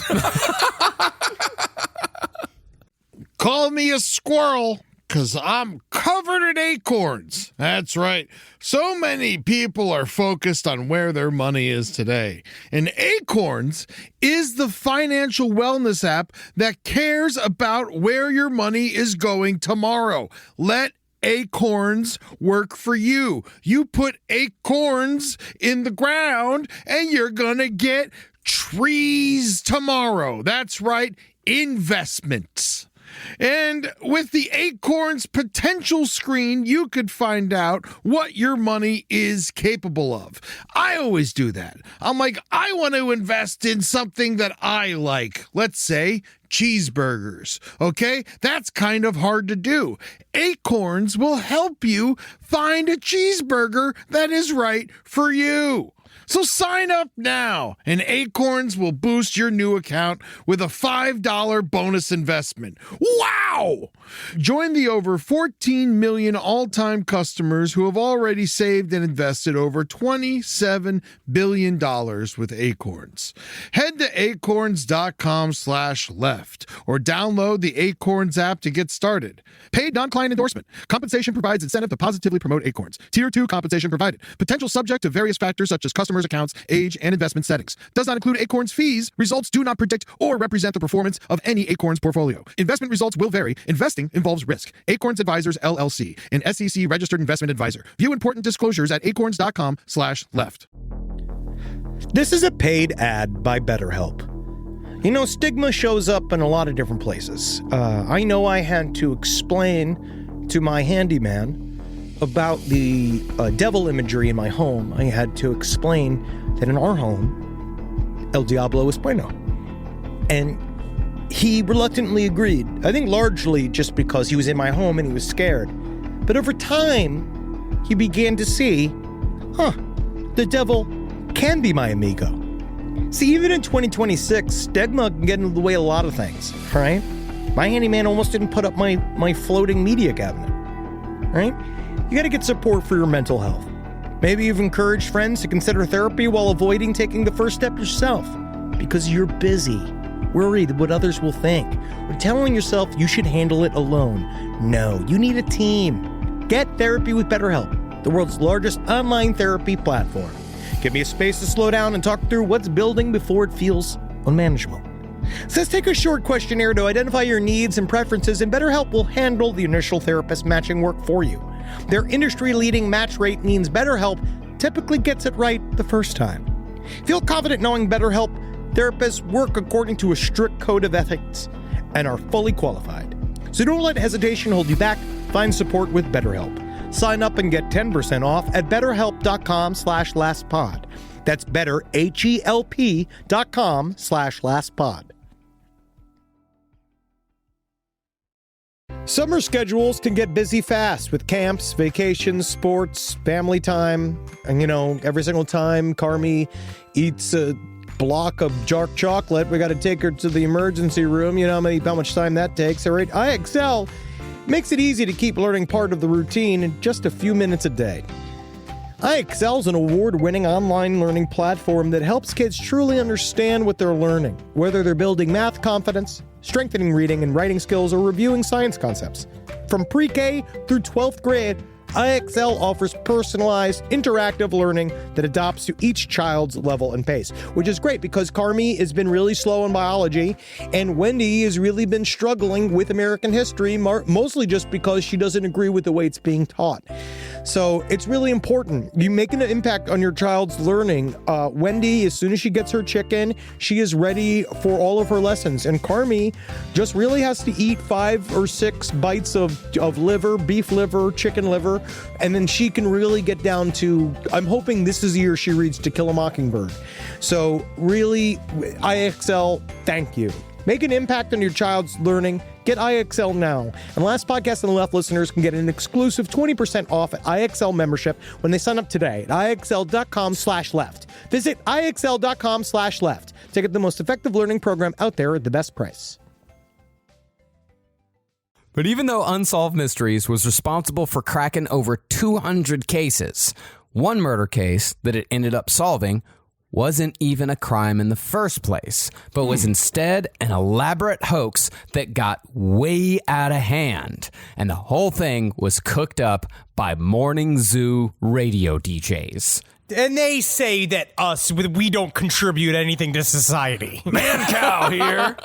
Call me a squirrel, 'cause I'm covered in acorns. That's right. So many people are focused on where their money is today. And Acorns is the financial wellness app that cares about where your money is going tomorrow. Let Acorns work for you. You put acorns in the ground and you're gonna get trees tomorrow. That's right, investments. And with the Acorns potential screen, you could find out what your money is capable of. I always do that. I'm like, I want to invest in something that I like. Let's say cheeseburgers. Okay? That's kind of hard to do. Acorns will help you find a cheeseburger that is right for you. So sign up now, and Acorns will boost your new account with a $5 bonus investment. Wow! Join the over 14 million all-time customers who have already saved and invested over $27 billion with Acorns. Head to acorns.com/left or download the Acorns app to get started. Paid non-client endorsement. Compensation provides incentive to positively promote Acorns. Tier 2 compensation provided. Potential subject to various factors such as customers' accounts, age, and investment settings. Does not include Acorns fees. Results do not predict or represent the performance of any Acorns portfolio. Investment results will vary. Investing involves risk. Acorns Advisors, LLC, an SEC registered investment advisor. View important disclosures at acorns.com/left. This is a paid ad by BetterHelp. You know, stigma shows up in a lot of different places. I know I had to explain to my handyman about the devil imagery in my home. I had to explain that in our home, El Diablo es bueno. And he reluctantly agreed. I think largely just because he was in my home and he was scared. But over time, he began to see, the devil can be my amigo. See, even in 2026, stigma can get in the way of a lot of things, right? My handyman almost didn't put up my floating media cabinet, right? You got to get support for your mental health. Maybe you've encouraged friends to consider therapy while avoiding taking the first step yourself because you're busy, worried what others will think, or telling yourself you should handle it alone. No, you need a team. Get therapy with BetterHelp, the world's largest online therapy platform. Give me a space to slow down and talk through what's building before it feels unmanageable. So let's take a short questionnaire to identify your needs and preferences, and BetterHelp will handle the initial therapist matching work for you. Their industry-leading match rate means BetterHelp typically gets it right the first time. Feel confident knowing BetterHelp therapists work according to a strict code of ethics and are fully qualified. So don't let hesitation hold you back. Find support with BetterHelp. Sign up and get 10% off at betterhelp.com/lastpod. That's betterhelp.com/lastpod. Summer schedules can get busy fast with camps, vacations, sports, family time. And, you know, every single time Carmi eats a block of dark chocolate, we got to take her to the emergency room. You know how much time that takes, all right? IXL makes it easy to keep learning part of the routine in just a few minutes a day. IXL is an award-winning online learning platform that helps kids truly understand what they're learning, whether they're building math confidence, strengthening reading and writing skills, or reviewing science concepts. From pre-K through 12th grade, IXL offers personalized, interactive learning that adapts to each child's level and pace, which is great because Carmi has been really slow in biology, and Wendy has really been struggling with American history, mostly just because she doesn't agree with the way it's being taught. So it's really important. You make an impact on your child's learning. Wendy, as soon as she gets her chicken, she is ready for all of her lessons. And Carmi just really has to eat 5 or 6 bites of liver, beef liver, chicken liver, and then she can really get down to, I'm hoping this is the year she reads To Kill a Mockingbird. So really, IXL, thank you. Make an impact on your child's learning. Get IXL now. And Last Podcast on the Left listeners can get an exclusive 20% off at IXL membership when they sign up today at IXL.com/left. Visit IXL.com/left to get the most effective learning program out there at the best price. But even though Unsolved Mysteries was responsible for cracking over 200 cases, one murder case that it ended up solving wasn't even a crime in the first place, but was instead an elaborate hoax that got way out of hand. And the whole thing was cooked up by morning zoo radio DJs. And they say that we don't contribute anything to society. Man cow here.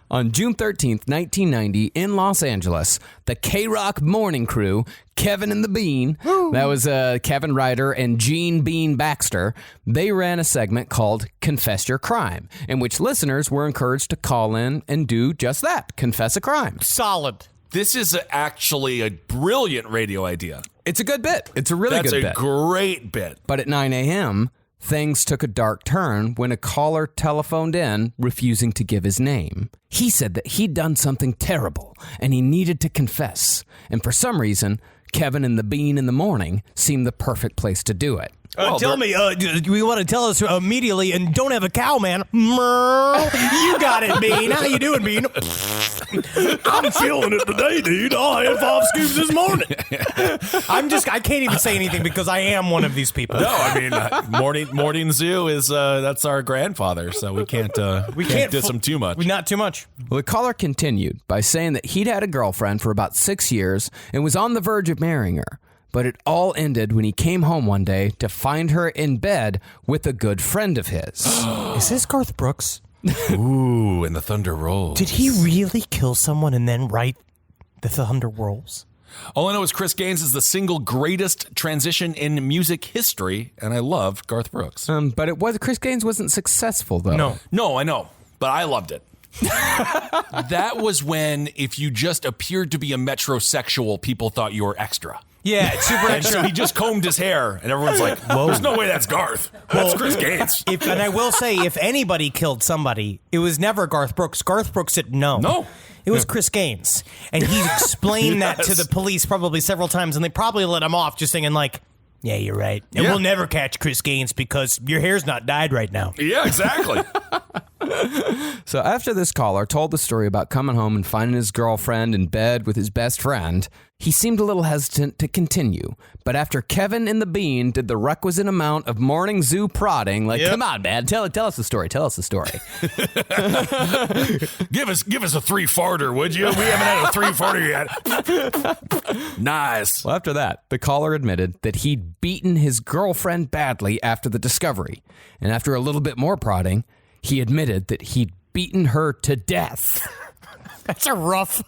On June 13th, 1990, in Los Angeles, the K-Rock morning crew, Kevin and the Bean, that was Kevin Ryder and Gene Bean Baxter, they ran a segment called Confess Your Crime, in which listeners were encouraged to call in and do just that, confess a crime. Solid. This is actually a brilliant radio idea. It's a good bit. It's a really good bit. That's a great bit. But at 9 a.m., things took a dark turn when a caller telephoned in refusing to give his name. He said that he'd done something terrible and he needed to confess. And for some reason, Kevin and the Bean in the morning seemed the perfect place to do it. Tell me, we want to tell us immediately, and don't have a cow, man. You got it, Bean. How you doing, Bean? I'm feeling it today, dude. I had 5 scoops this morning. I can't even say anything because I am one of these people. No, I mean, morning zoo is that's our grandfather, so we can't diss him too much. Not too much. Well, the caller continued by saying that he'd had a girlfriend for about 6 years and was on the verge of marrying her. But it all ended when he came home one day to find her in bed with a good friend of his. Is this Garth Brooks? Ooh, and the thunder rolls. Did he really kill someone and then write The Thunder Rolls? All I know is Chris Gaines is the single greatest transition in music history, and I love Garth Brooks. But Chris Gaines wasn't successful, though. No, I know, but I loved it. That was when, if you just appeared to be a metrosexual, people thought you were extra. Yeah, it's super And extra. so he just combed his hair, and everyone's like, whoa, there's no way that's Garth. That's Chris Gaines. And I will say, if anybody killed somebody, it was never Garth Brooks. Garth Brooks said no. No. It was Chris Gaines. And he explained that to the police probably several times, and they probably let him off just thinking like, yeah, you're right. And we'll never catch Chris Gaines because your hair's not dyed right now. Yeah, exactly. So after this caller told the story about coming home and finding his girlfriend in bed with his best friend, he seemed a little hesitant to continue. But after Kevin and the Bean did the requisite amount of morning zoo prodding, like, come on, man, tell us the story. Tell us the story. Give us a 3-farter, would you? We haven't had a 3-farter yet. Nice. Well, after that, the caller admitted that he'd beaten his girlfriend badly after the discovery. And after a little bit more prodding, he admitted that he'd beaten her to death. That's a rough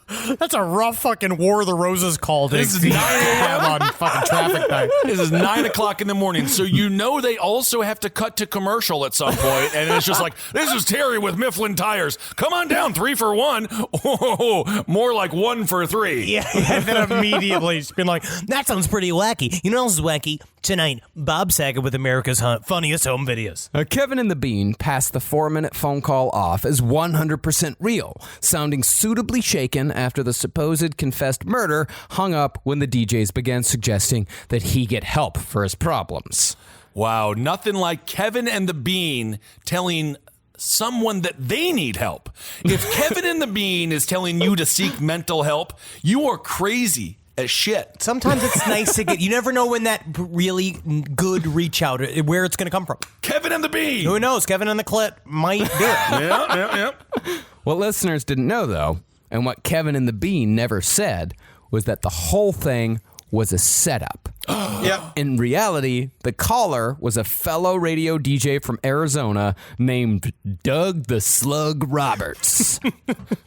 fucking War of the Roses call to This is 9 have on fucking traffic night. This is 9 o'clock in the morning, so you know they also have to cut to commercial at some point, and it's just like, this is Terry with Mifflin Tires. Come on down, 3 for 1. Oh, more like 1 for 3. Yeah, and then immediately it's been like, that sounds pretty wacky. You know what else is wacky? Tonight, Bob Saget with America's Funniest Home Videos. Kevin and the Bean passed the 4-minute phone call off as 100% real, sounding suitably shaken after the supposed confessed murder hung up when the DJs began suggesting that he get help for his problems. Wow, nothing like Kevin and the Bean telling someone that they need help. If Kevin and the Bean is telling you to seek mental help, you are crazy as shit. Sometimes it's nice to get, you never know when that really good reach out, where it's going to come from. Kevin and the Bean. Who knows? Kevin and the Clit might do it. Yeah. What listeners didn't know, though, and what Kevin and the Bean never said, was that the whole thing was a setup. Yep. In reality, the caller was a fellow radio DJ from Arizona named Doug the Slug Roberts.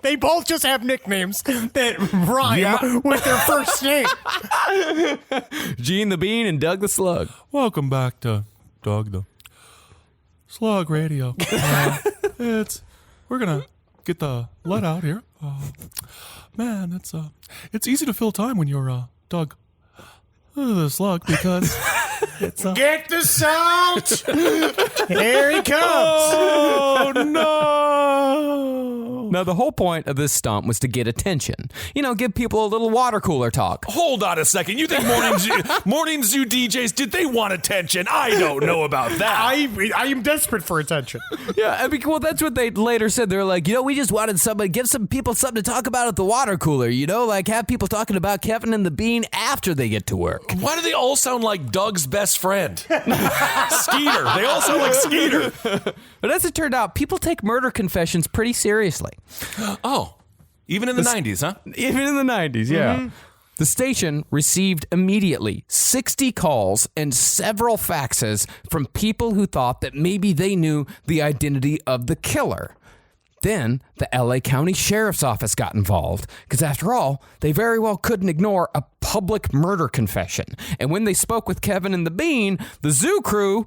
They both just have nicknames that rhyme with their first name. Gene the Bean and Doug the Slug. Welcome back to Doug the Slug Radio. We're gonna get the let out here. Man, it's easy to fill time when you're Doug the Slug because it's Get the salt! Here he comes! Oh no! Now, the whole point of this stunt was to get attention. You know, give people a little water cooler talk. Hold on a second. You think Morning Zoo DJs, did they want attention? I don't know about that. I am desperate for attention. Yeah, I mean, well, that's what they later said. They were like, we just wanted somebody, give some people something to talk about at the water cooler, like have people talking about Kevin and the Bean after they get to work. Why do they all sound like Doug's best friend? Skeeter. They all sound like Skeeter. But as it turned out, people take murder confessions pretty seriously. Oh, even in the 90s, huh? Even in the 90s, yeah. Mm-hmm. The station received immediately 60 calls and several faxes from people who thought that maybe they knew the identity of the killer. Then the LA County Sheriff's Office got involved because, after all, they very well couldn't ignore a public murder confession. And when they spoke with Kevin and the Bean, the zoo crew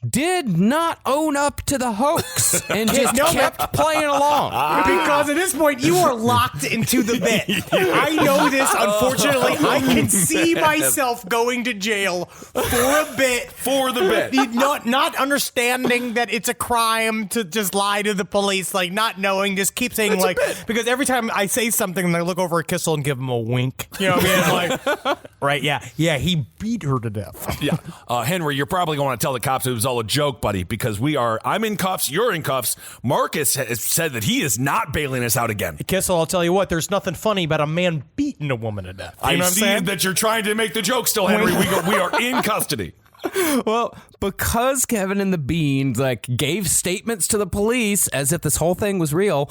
did not own up to the hoax and just kept playing along. Because at this point, you are locked into the bit. I know this, unfortunately. I can see myself going to jail for a bit. For the bit. Not understanding that it's a crime to just lie to the police, like not knowing, just keep saying, like, because every time I say something and I look over at Kissel and give him a wink. You know what I mean? Like, right, yeah, he beat her to death. Yeah. Henry, you're probably going to tell the cops it was all a joke, buddy, because I'm in cuffs, you're in cuffs. Marcus has said that he is not bailing us out again. Kissel, I'll tell you what, there's nothing funny about a man beating a woman to death. I see that you're trying to make the joke still, Henry. We are in custody. Well, because Kevin and the Bean gave statements to the police as if this whole thing was real,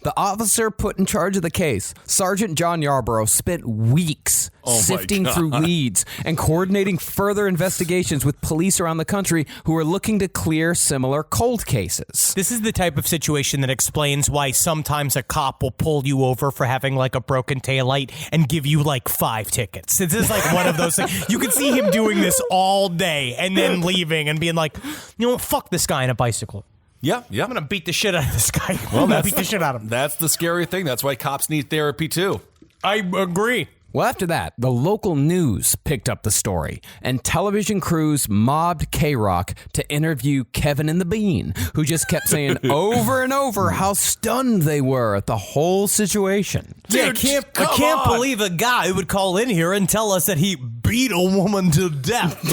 the officer put in charge of the case, Sergeant John Yarborough, spent weeks sifting through leads and coordinating further investigations with police around the country who are looking to clear similar cold cases. This is the type of situation that explains why sometimes a cop will pull you over for having a broken taillight and give you 5 tickets. This is one of those things. You can see him doing this all day and then leaving and being like, you know what, fuck this guy on a bicycle. Yeah. I'm going to beat the shit out of this guy. I'm going to beat the shit out of him. That's the scary thing. That's why cops need therapy, too. I agree. Well, after that, the local news picked up the story, and television crews mobbed K-Rock to interview Kevin and the Bean, who just kept saying over and over how stunned they were at the whole situation. Dude, I can't believe a guy would call in here and tell us that he beat a woman to death.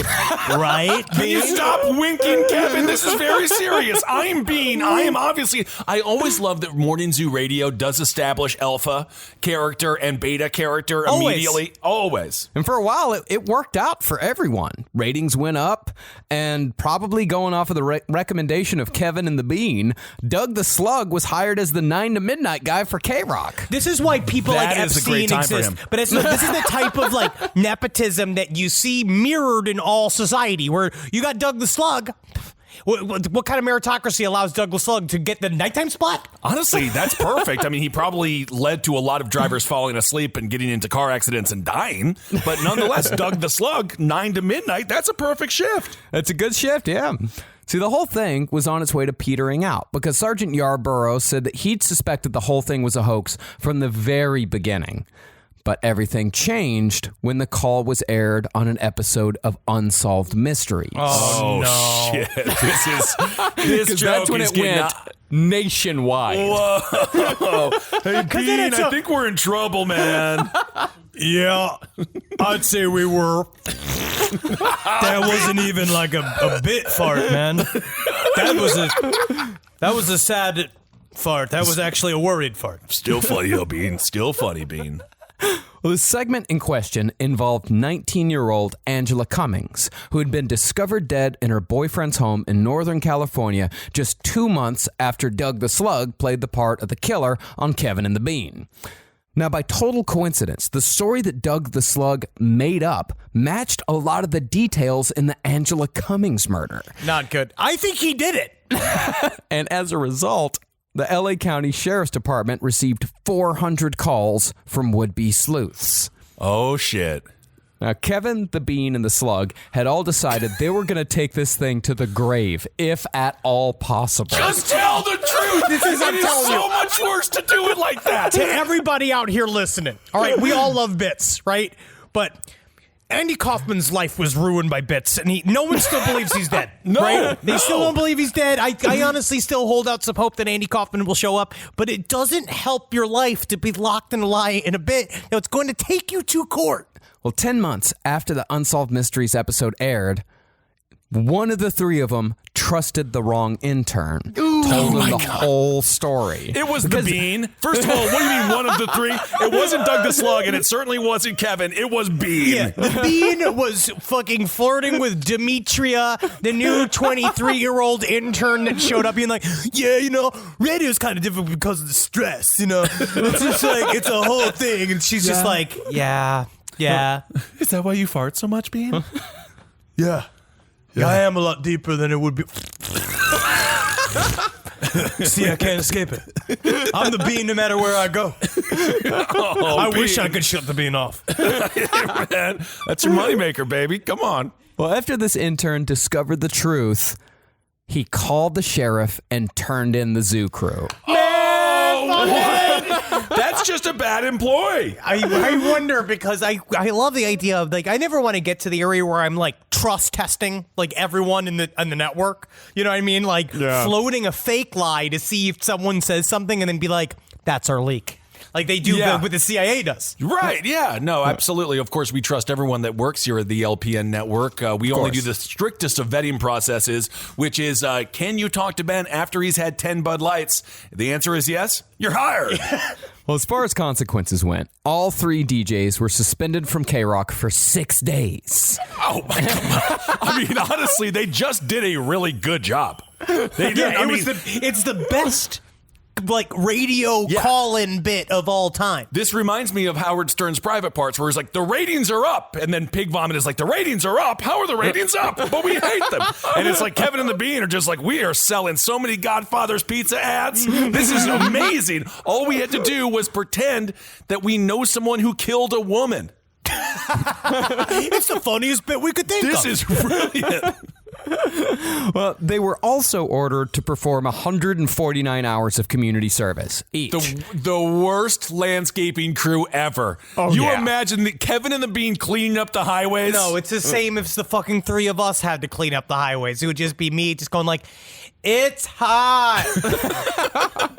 Right? Can you stop winking, Kevin? This is very serious. I'm Bean. I always love that Morning Zoo Radio does establish alpha character and beta character immediately. Always. And for a while, it worked out for everyone. Ratings went up, and probably going off of the recommendation of Kevin and the Bean, Doug the Slug was hired as the 9 to midnight guy for K-Rock. This is why people like Epstein exist. But this is the type of nepotism that you see mirrored in all society, where you got Doug the Slug. What kind of meritocracy allows Doug the Slug to get the nighttime spot? Honestly, that's perfect. I mean, he probably led to a lot of drivers falling asleep and getting into car accidents and dying. But nonetheless, Doug the Slug, 9 to midnight, that's a perfect shift. That's a good shift, yeah. See, the whole thing was on its way to petering out because Sergeant Yarborough said that he'd suspected the whole thing was a hoax from the very beginning. But everything changed when the call was aired on an episode of Unsolved Mysteries. Oh no. Shit. This joke that's when is it went nationwide. Whoa. Hey, Bean, I think we're in trouble, man. Yeah, I'd say we were. That wasn't even a bit fart, man. That was a sad fart. That was actually a worried fart. Still funny, though, Bean. Still funny, Bean. Well, the segment in question involved 19-year-old Angela Cummings, who had been discovered dead in her boyfriend's home in Northern California just 2 months after Doug the Slug played the part of the killer on Kevin and the Bean. Now, by total coincidence, the story that Doug the Slug made up matched a lot of the details in the Angela Cummings murder. Not good. I think he did it. And as a result, the LA County Sheriff's Department received 400 calls from would-be sleuths. Oh, shit. Now, Kevin, the Bean, and the Slug had all decided they were going to take this thing to the grave, if at all possible. Just tell the truth! It is so much worse to do it like that! To everybody out here listening, all right, we all love bits, right? But Andy Kaufman's life was ruined by bits, and no one still believes he's dead. Right? They still don't believe he's dead. I honestly still hold out some hope that Andy Kaufman will show up, but it doesn't help your life to be locked in a lie in a bit. Now, it's going to take you to court. Well, 10 months after the Unsolved Mysteries episode aired, one of the three of them trusted the wrong intern. Told him the whole story. It was the Bean. First of all, what do you mean one of the three? It wasn't Doug the Slug, and it certainly wasn't Kevin. It was Bean. Yeah, the Bean was fucking flirting with Demetria, the new 23-year-old intern that showed up being like, yeah, radio's kind of different because of the stress, It's just it's a whole thing. And she's just like, yeah. Yeah. Is that why you fart so much, Bean? Yeah. I am a lot deeper than it would be. See, I can't escape it. I'm the bean no matter where I go. I wish I could shut the bean off. Man, that's your moneymaker, baby. Come on. Well, after this intern discovered the truth, he called the sheriff and turned in the zoo crew. That's just a bad employee. I wonder because I love the idea of I never want to get to the area where I'm trust testing everyone in the network. You know what I mean? Floating a fake lie to see if someone says something and then be like, that's our leak. Like they do what the CIA does. Right, yeah. No, absolutely. Of course, we trust everyone that works here at the LPN network. We only do the strictest of vetting processes, which is, can you talk to Ben after he's had 10 Bud Lights? The answer is yes. You're hired. Well, as far as consequences went, all 3 DJs were suspended from K-Rock for 6 days. Oh, my God. I mean, honestly, they just did a really good job. They did. It's the best radio call-in bit of all time. This reminds me of Howard Stern's Private Parts, where he's like, the ratings are up. And then Pig Vomit is like, the ratings are up. How are the ratings up? But we hate them. And it's like Kevin and the Bean are just like, we are selling so many Godfather's Pizza ads. This is amazing. All we had to do was pretend that we know someone who killed a woman. It's the funniest bit we could think of. This is brilliant. Well, they were also ordered to perform 149 hours of community service each. The worst landscaping crew ever. Imagine Kevin and the Bean cleaning up the highways? No, it's the same if the fucking 3 of us had to clean up the highways. It would just be me just going it's hot.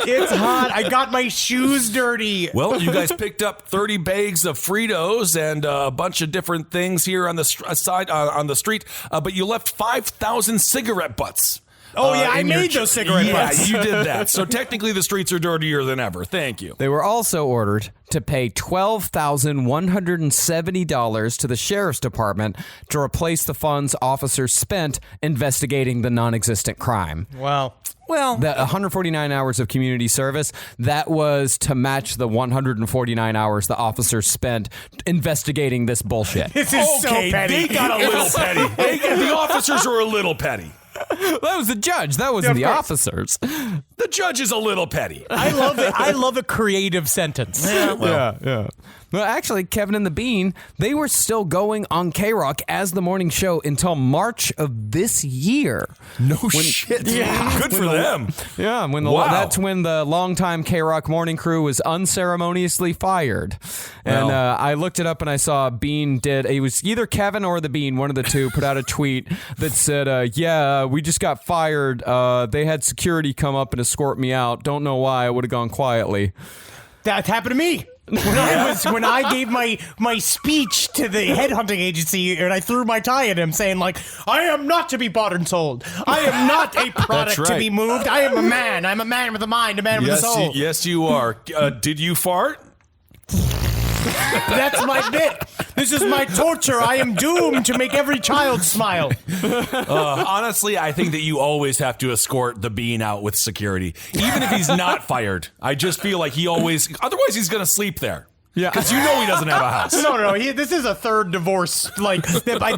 It's hot. I got my shoes dirty. Well, you guys picked up 30 bags of Fritos and a bunch of different things here on the side on the street, but you left 5,000 cigarette butts. Oh, yeah, I made those cigarette butts. Yeah, you did that. So technically the streets are dirtier than ever. Thank you. They were also ordered to pay $12,170 to the sheriff's department to replace the funds officers spent investigating the non-existent crime. Wow. Well, the 149 hours of community service, that was to match the 149 hours the officers spent investigating this bullshit. This is so petty. They got a little petty. The officers are a little petty. That was the judge. That wasn't the officers. The judge is a little petty. I love it. I love a creative sentence. Yeah. Well, actually, Kevin and the Bean, they were still going on K-Rock as the morning show until March of this year. Shit. Yeah. Good for them. Yeah. That's when the longtime K-Rock morning crew was unceremoniously fired. And I looked it up and I saw Bean it was either Kevin or the Bean, one of the two, put out a tweet that said, we just got fired. They had security come up and escort me out. Don't know why. I would have gone quietly. That happened to me. When I gave my speech to the headhunting agency and I threw my tie at him saying I am not to be bought and sold. I am not a product to be moved. I am a man. I'm a man with a mind, a man with a soul. Yes, you are. Did you fart? That's my bit. This is my torture. I am doomed to make every child smile. Honestly, I think that you always have to escort the Bean out with security. Even if he's not fired. I just feel like otherwise he's going to sleep there. Yeah. Because he doesn't have a house. No. This is a third divorce. By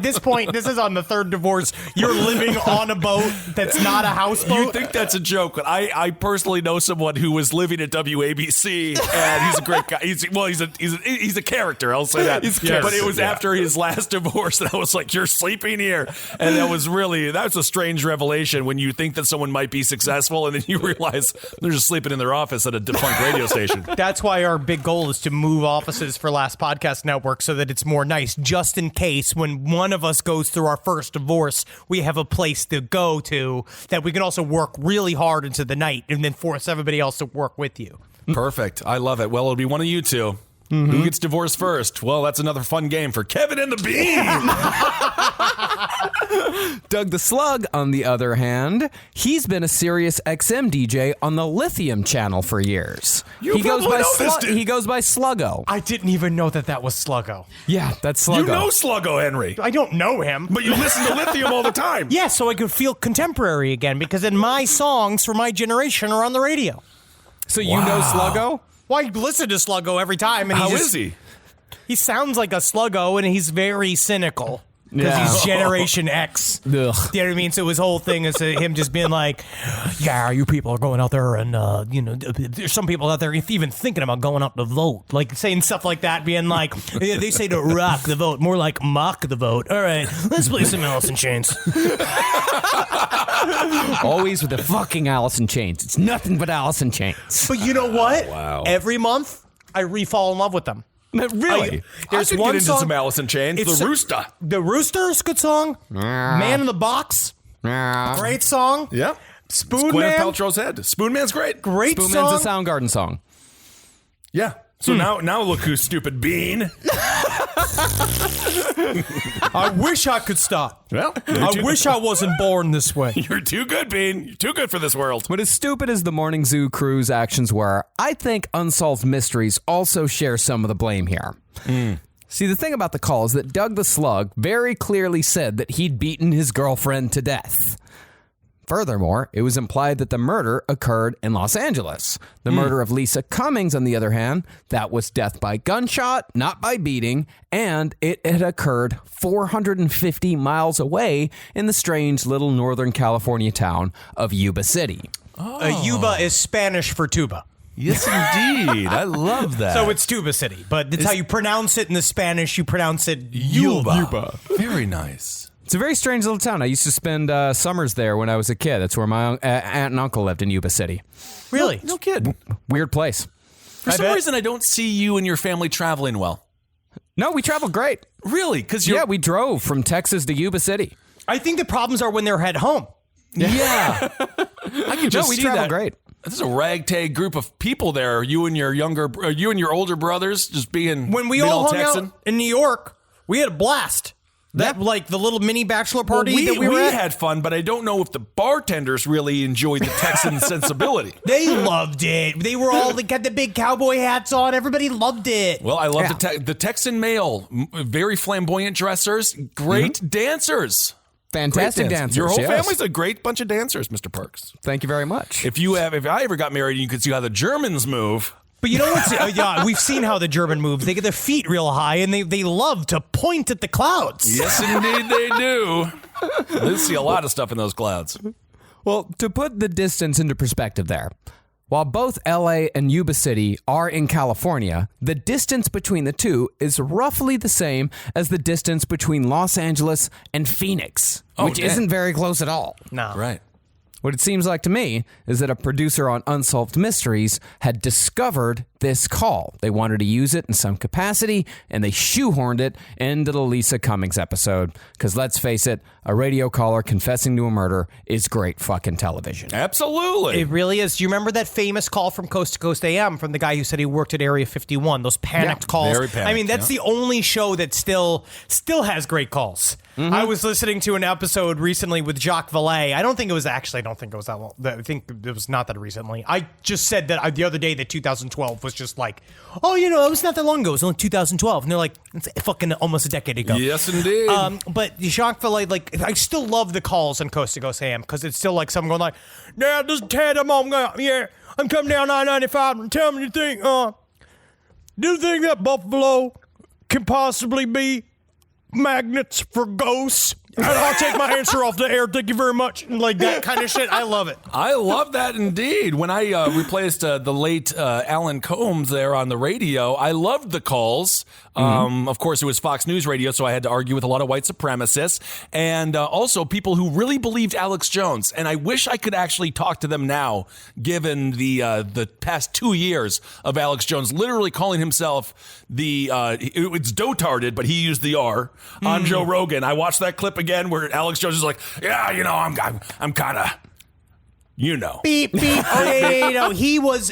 this point, this is on the third divorce. You're living on a boat that's not a houseboat. You think that's a joke, but I personally know someone who was living at WABC, and he's a great guy. He's a character. I'll say that. But it was after his last divorce that I was like, "You're sleeping here," and that's a strange revelation when you think that someone might be successful, and then you realize they're just sleeping in their office at a defunct radio station. That's why our big goal is to move offices for Last Podcast Network so that it's more nice, just in case when one of us goes through our first divorce, we have a place to go to that we can also work really hard into the night and then force everybody else to work with you. Perfect. I love it. Well, it'll be one of you two. Mm-hmm. Who gets divorced first? Well, that's another fun game for Kevin and the Bean. Doug the Slug, on the other hand, he's been a Sirius XM DJ on the Lithium channel for years. He goes by Sluggo. I didn't even know that was Sluggo. Yeah, that's Sluggo. You know Sluggo, Henry. I don't know him. But you listen to Lithium all the time. Yeah, so I could feel contemporary again because then my songs for my generation are on the radio. So you know Sluggo? Well, I listen to Sluggo every time. And How is he? He sounds like a sluggo, and he's very cynical. Because he's Generation X. Ugh. You know what I mean? So his whole thing is him just being like, yeah, you people are going out there and, there's some people out there even thinking about going out to vote. Like saying stuff like that, being like, they say to rock the vote, more like mock the vote. All right, let's play some Alice in Chains. Always with the fucking Alice in Chains. It's nothing but Alice in Chains. But you know what? Wow. Every month, I re-fall in love with them. Really? There's I could one get into song, some Alice in Chains. The Rooster. The Rooster's a good song. Man in the Box. Great song. Yep. Spoon Gwyneth Man. Paltrow's head. Spoon Man's great. Great Spoon song. Man's a Soundgarden song. Yeah. So now look who's stupid, Bean. I wish I could stop. Well, I wish I wasn't born this way. You're too good, Bean. You're too good for this world. But as stupid as the Morning Zoo crew's actions were, I think Unsolved Mysteries also share some of the blame here. See, the thing about the call is that Doug the Slug very clearly said that he'd beaten his girlfriend to death. Furthermore, it was implied that the murder occurred in Los Angeles. The murder of Lisa Cummings, on the other hand, that was death by gunshot, not by beating, and it had occurred 450 miles away in the strange little Northern California town of Yuba City. Yuba is Spanish for tuba. Yes, indeed. I love that. So it's Tuba City, but it's how you pronounce it in the Spanish. You pronounce it Yuba. Very nice. It's a very strange little town. I used to spend summers there when I was a kid. That's where my aunt and uncle lived, in Yuba City. Really? No kid. Weird place. For some reason, I don't see you and your family traveling well. No, we traveled great. Really? Yeah, we drove from Texas to Yuba City. I think the problems are when they're at home. Yeah. I can just we see traveled that. great. There's a ragtag group of people there. You and your older brothers just being When we being all hung Texan. out in New York, we had a blast. Like the little mini bachelor party that we were at. had fun, but I don't know if the bartenders really enjoyed the Texan sensibility. They loved it. They were all, they got the big cowboy hats on. Everybody loved it. Well, I love the Texan male. Very flamboyant dressers. Great dancers. Fantastic Great dancers. Your whole yes. family's a great bunch of dancers, Mr. Perks. Thank you very much. If I ever got married and you could see how the Germans move. But you know what's, we've seen how the German moves. They get their feet real high and they love to point at the clouds. Yes, indeed they do. They see a lot of stuff in those clouds. Well, to put the distance into perspective there, while both LA and Yuba City are in California, the distance between the two is roughly the same as the distance between Los Angeles and Phoenix, which isn't very close at all. No. Right. What it seems like to me is that a producer on Unsolved Mysteries had discovered this call. They wanted to use it in some capacity, and they shoehorned it into the Lisa Cummings episode. Because let's face it, a radio caller confessing to a murder is great fucking television. Absolutely. It really is. Do you remember that famous call from Coast to Coast AM from the guy who said he worked at Area 51? Those panicked calls. Very panicked, I mean, that's the only show that still has great calls. Mm-hmm. I was listening to an episode recently with Jock Valet. I don't think it was that long. I think it was not that recently. I just said that the other day that 2012 was just like, oh, it was not that long ago. It was only 2012. And they're like, it's fucking almost a decade ago. Yes, indeed. But Jock Valet, I still love the calls on Coast to Coast AM because it's still like someone going like, yeah, this is Ted, I'm coming down I-95 and tell me you think, do you think that Buffalo can possibly be magnets for ghosts? And I'll take my answer off the air. Thank you very much. And like that kind of shit. I love it. I love that indeed. When I replaced the late Alan Combs there on the radio, I loved the calls. Of course, it was Fox News Radio, so I had to argue with a lot of white supremacists and also people who really believed Alex Jones. And I wish I could actually talk to them now, given the past 2 years of Alex Jones literally calling himself it's dotarded, but he used the R on Joe Rogan. I watched that clip again where Alex Jones is like, yeah, I'm kind of, beep beep. Oh, he was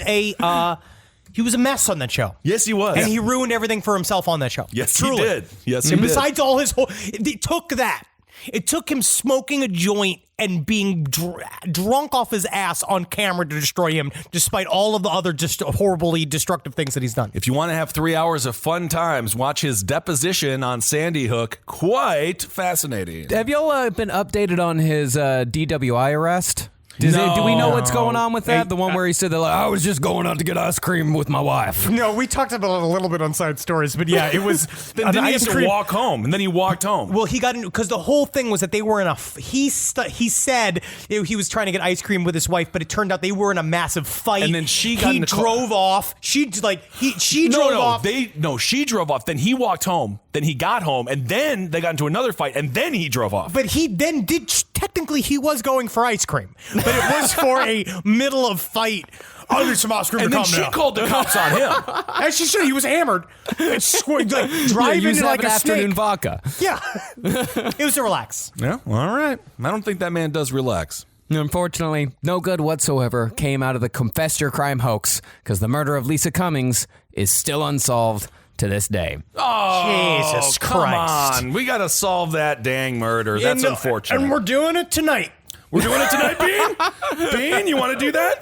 a mess on that show. Yes, he was. And he ruined everything for himself on that show. Yes, Truly. he did. Yes, he and did. besides all his it took that. It took him smoking a joint and being drunk off his ass on camera to destroy him, despite all of the other horribly destructive things that he's done. If you want to have 3 hours of fun times, watch his deposition on Sandy Hook. Quite fascinating. Have y'all been updated on his DWI arrest? Do we know what's going on with that? The one where he said that, like, I was just going out to get ice cream with my wife. No, we talked about it a little bit on Side Stories, but yeah, it was. Then he has to walk home, and then he walked home. Well, he got in because the whole thing was that they were in a. He said he was trying to get ice cream with his wife, but it turned out they were in a massive fight. And then she got in the car. drove off. She drove off. She drove off. Then he walked home. Then he got home, and then they got into another fight, and then he drove off. But he then did. Technically, he was going for ice cream, but it was for a middle of fight. I'll need some ice cream. And then she called the cops on him. As she should. He was hammered. Driving like a afternoon snake. Vodka. Yeah, it was to relax. Yeah, well, all right. I don't think that man does relax. Unfortunately, no good whatsoever came out of the Confess Your Crime hoax because the murder of Lisa Cummings is still unsolved to this day. Oh, Jesus come Christ. on. We got to solve that dang murder. That's unfortunate. And we're doing it tonight. We're doing it tonight, Bean? Bean, you want to do that?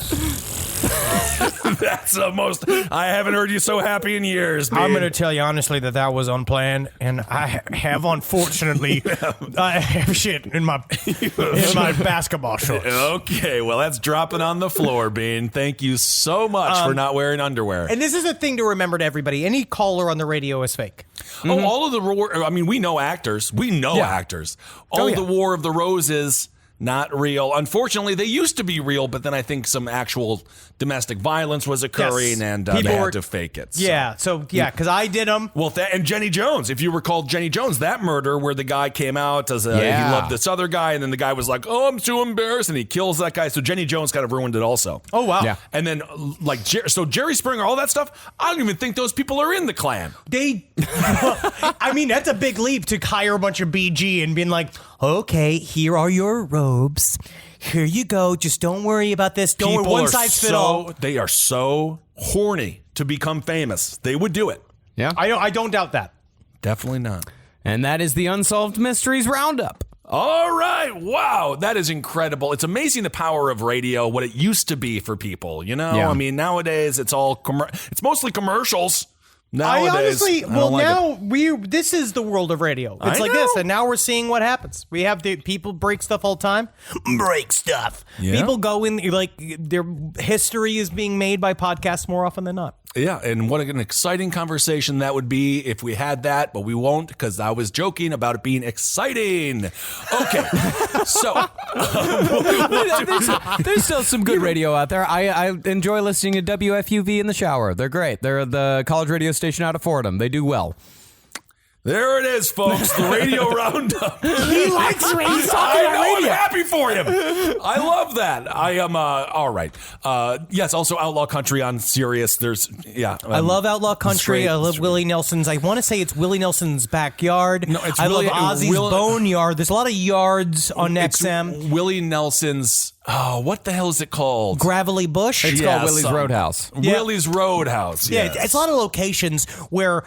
That's the most. I haven't heard you so happy in years, Bean. I'm going to tell you honestly that was unplanned, and I have unfortunately I have shit in my basketball shorts. Okay, well that's dropping on the floor, Bean. Thank you so much for not wearing underwear. And this is a thing to remember to everybody. Any caller on the radio is fake. Oh, all of the war. I mean, we know actors. We know actors. All the War of the Roses. Not real. Unfortunately, they used to be real, but then I think some actual domestic violence was occurring, and they had to fake it. So because I did them. Well, and Jenny Jones, if you recall Jenny Jones, that murder where the guy came out as he loved this other guy, and then the guy was like, "Oh, I'm too embarrassed," and he kills that guy. So Jenny Jones kind of ruined it also. Oh, wow. Yeah. And then, so Jerry Springer, all that stuff, I don't even think those people are in the Klan. I mean, that's a big leap to hire a bunch of BG and being like, okay, here are your robes. Here you go. Just don't worry about this. Don't worry. One size fit all. They are so horny to become famous. They would do it. Yeah. I don't doubt that. Definitely not. And that is the Unsolved Mysteries Roundup. All right. Wow. That is incredible. It's amazing the power of radio, what it used to be for people. You know, I mean, nowadays it's all it's mostly commercials. Nowadays, this is the world of radio. It's like this, and now we're seeing what happens. We have the people break stuff all the time. Break stuff. Yeah. People go in, like, their history is being made by podcasts more often than not. Yeah, and what an exciting conversation that would be if we had that, but we won't because I was joking about it being exciting. Okay, so there's still some good radio out there. I enjoy listening to WFUV in the shower. They're great. They're the college radio station out of Fordham. They do well. There it is, folks. The Radio Roundup. He likes radio. He's talking about radio. I'm happy for him. I love that. I am, all right. Yes, also Outlaw Country on Sirius. I love Outlaw Country. I love Willie Nelson's. I want to say it's Willie Nelson's backyard. No, it's I love Ozzy's Boneyard. There's a lot of yards on XM. Willie Nelson's. Oh, what the hell is it called? Gravelly Bush. It's called Willie's Roadhouse. Yeah. Willie's Roadhouse. Yeah, it's a lot of locations where.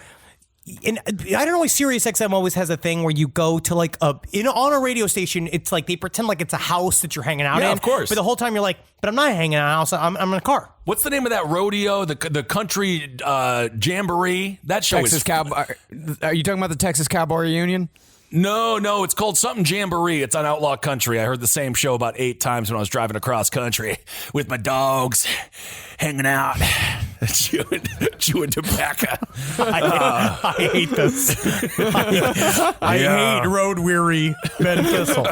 And I don't know why Sirius XM always has a thing where you go to like on a radio station. It's like they pretend like it's a house that you're hanging out in. Yeah, of course. But the whole time you're like, but I'm not hanging out in a house. I'm in a car. What's the name of that rodeo? The country jamboree. That show Texas Cowboy. Are you talking about the Texas Cowboy Reunion? No, it's called something Jamboree. It's on Outlaw Country. I heard the same show about 8 times when I was driving across country with my dogs, hanging out, chewing tobacco. I hate this. I hate road weary Ben Kissel.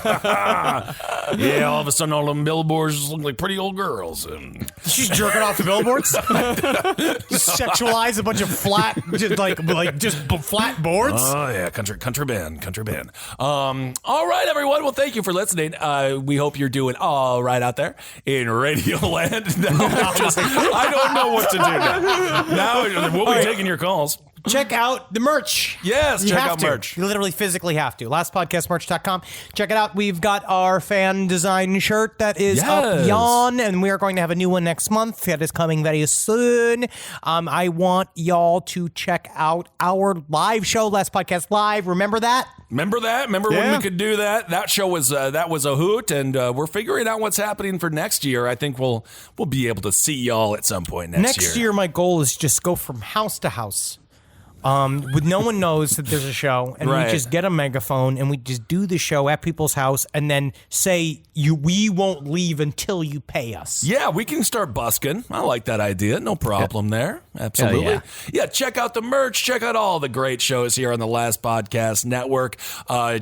Yeah, all of a sudden all them billboards just look like pretty old girls. She's jerking off the billboards. Sexualize a bunch of flat, just flat boards. Oh yeah, country band. All right, everyone. Well, thank you for listening. We hope you're doing all right out there in Radio Land. I don't know what to do now. We'll be taking your calls. Check out the merch. Yes, check out merch. You literally physically have to. Lastpodcastmerch.com. Check it out. We've got our fan design shirt that is up yon, and we are going to have a new one next month. That is coming very soon. I want y'all to check out our live show, Last Podcast Live. Remember that? Remember when we could do that? That show was a hoot, and we're figuring out what's happening for next year. I think we'll be able to see y'all at some point next year. Next year, my goal is just go from house to house with no one knows that there's a show, and we just get a megaphone and we just do the show at people's house, and then say we won't leave until you pay us. Yeah, we can start busking. I like that idea. No problem there. Absolutely. Yeah, check out the merch. Check out all the great shows here on the Last Podcast Network.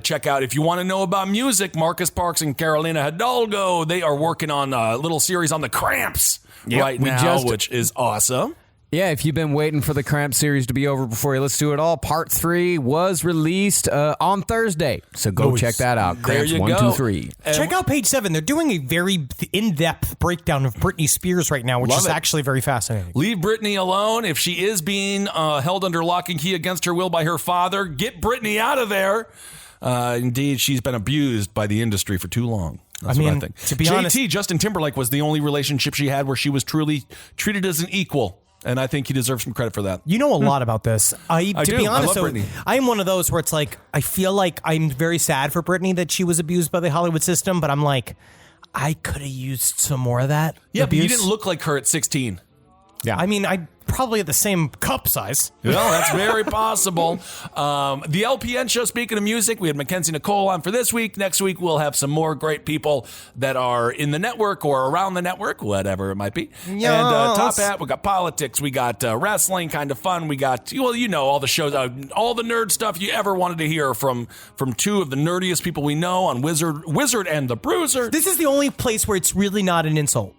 Check out, if you want to know about music, Marcus Parks and Carolina Hidalgo, they are working on a little series on the Cramps right now, which is awesome. Yeah, if you've been waiting for the Cramp series to be over before you listen to it all, part 3 was released on Thursday. So go check that out. Cramps 1, 2, 3. Check out page 7. They're doing a very in-depth breakdown of Britney Spears right now, which is actually very fascinating. Leave Britney alone. If she is being held under lock and key against her will by her father, get Britney out of there. Indeed, she's been abused by the industry for too long. That's what I think. To be honest, Justin Timberlake was the only relationship she had where she was truly treated as an equal. And I think he deserves some credit for that. You know a lot about this. To be honest, I love Britney. I am one of those where it's like, I feel like I'm very sad for Britney that she was abused by the Hollywood system, but I'm like, I could have used some more of that. Yeah, abuse. But you didn't look like her at 16. Yeah. I mean, I probably at the same cup size. Well, that's very possible. The LPN show, speaking of music, we had Mackenzie Nicole on for this week. Next week, we'll have some more great people that are in the network or around the network, whatever it might be. Yes. And top hat, we got politics, we got wrestling, kind of fun. We got, well, you know, all the shows, all the nerd stuff you ever wanted to hear from two of the nerdiest people we know on Wizard and the Bruiser. This is the only place where it's really not an insult.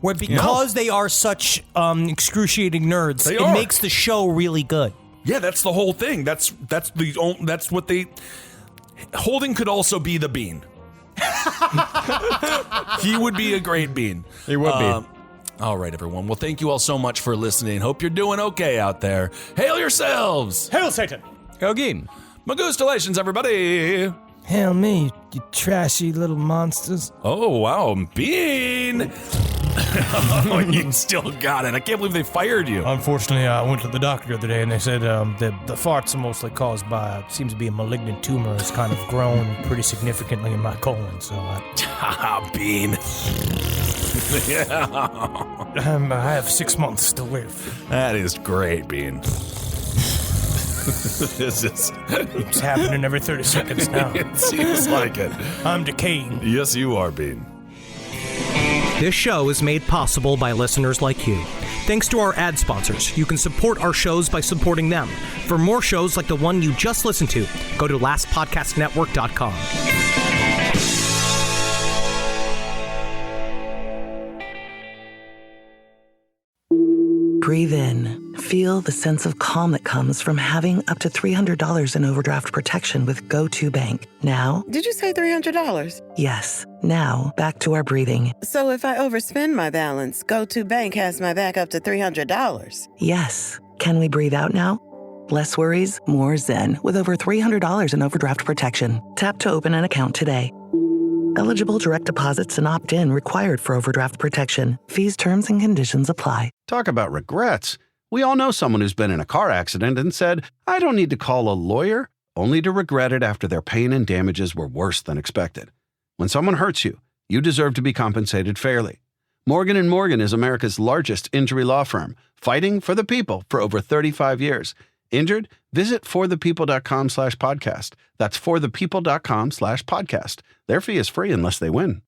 Where because they are such excruciating nerds, it makes the show really good. Yeah, that's the whole thing. That's what they. Holding could also be the Bean. He would be a great Bean. He would be. All right, everyone. Well, thank you all so much for listening. Hope you're doing okay out there. Hail yourselves. Hail Satan. Go Geen. Magustalations, everybody. Hail me, you trashy little monsters. Oh, wow. Bean. Oh, you still got it. I can't believe they fired you. Unfortunately, I went to the doctor the other day, and they said the farts are mostly caused by, seems to be a malignant tumor has kind of grown pretty significantly in my colon, so Bean. Yeah. I have 6 months to live. That is great, Bean. It's happening every 30 seconds now. It seems like it. I'm decaying. Yes, you are, Bean. This show is made possible by listeners like you. Thanks to our ad sponsors, you can support our shows by supporting them. For more shows like the one you just listened to, go to lastpodcastnetwork.com. Breathe in. Feel the sense of calm that comes from having up to $300 in overdraft protection with GoToBank. Now, did you say $300? Yes. Now, back to our breathing. So if I overspend my balance, GoToBank has my back up to $300? Yes. Can we breathe out now? Less worries, more zen with over $300 in overdraft protection. Tap to open an account today. Eligible direct deposits and opt-in required for overdraft protection. Fees, terms, and conditions apply. Talk about regrets. We all know someone who's been in a car accident and said, I don't need to call a lawyer, only to regret it after their pain and damages were worse than expected. When someone hurts you, you deserve to be compensated fairly. Morgan & Morgan is America's largest injury law firm, fighting for the people for over 35 years. Injured? Visit forthepeople.com/podcast. That's forthepeople.com/podcast. Their fee is free unless they win.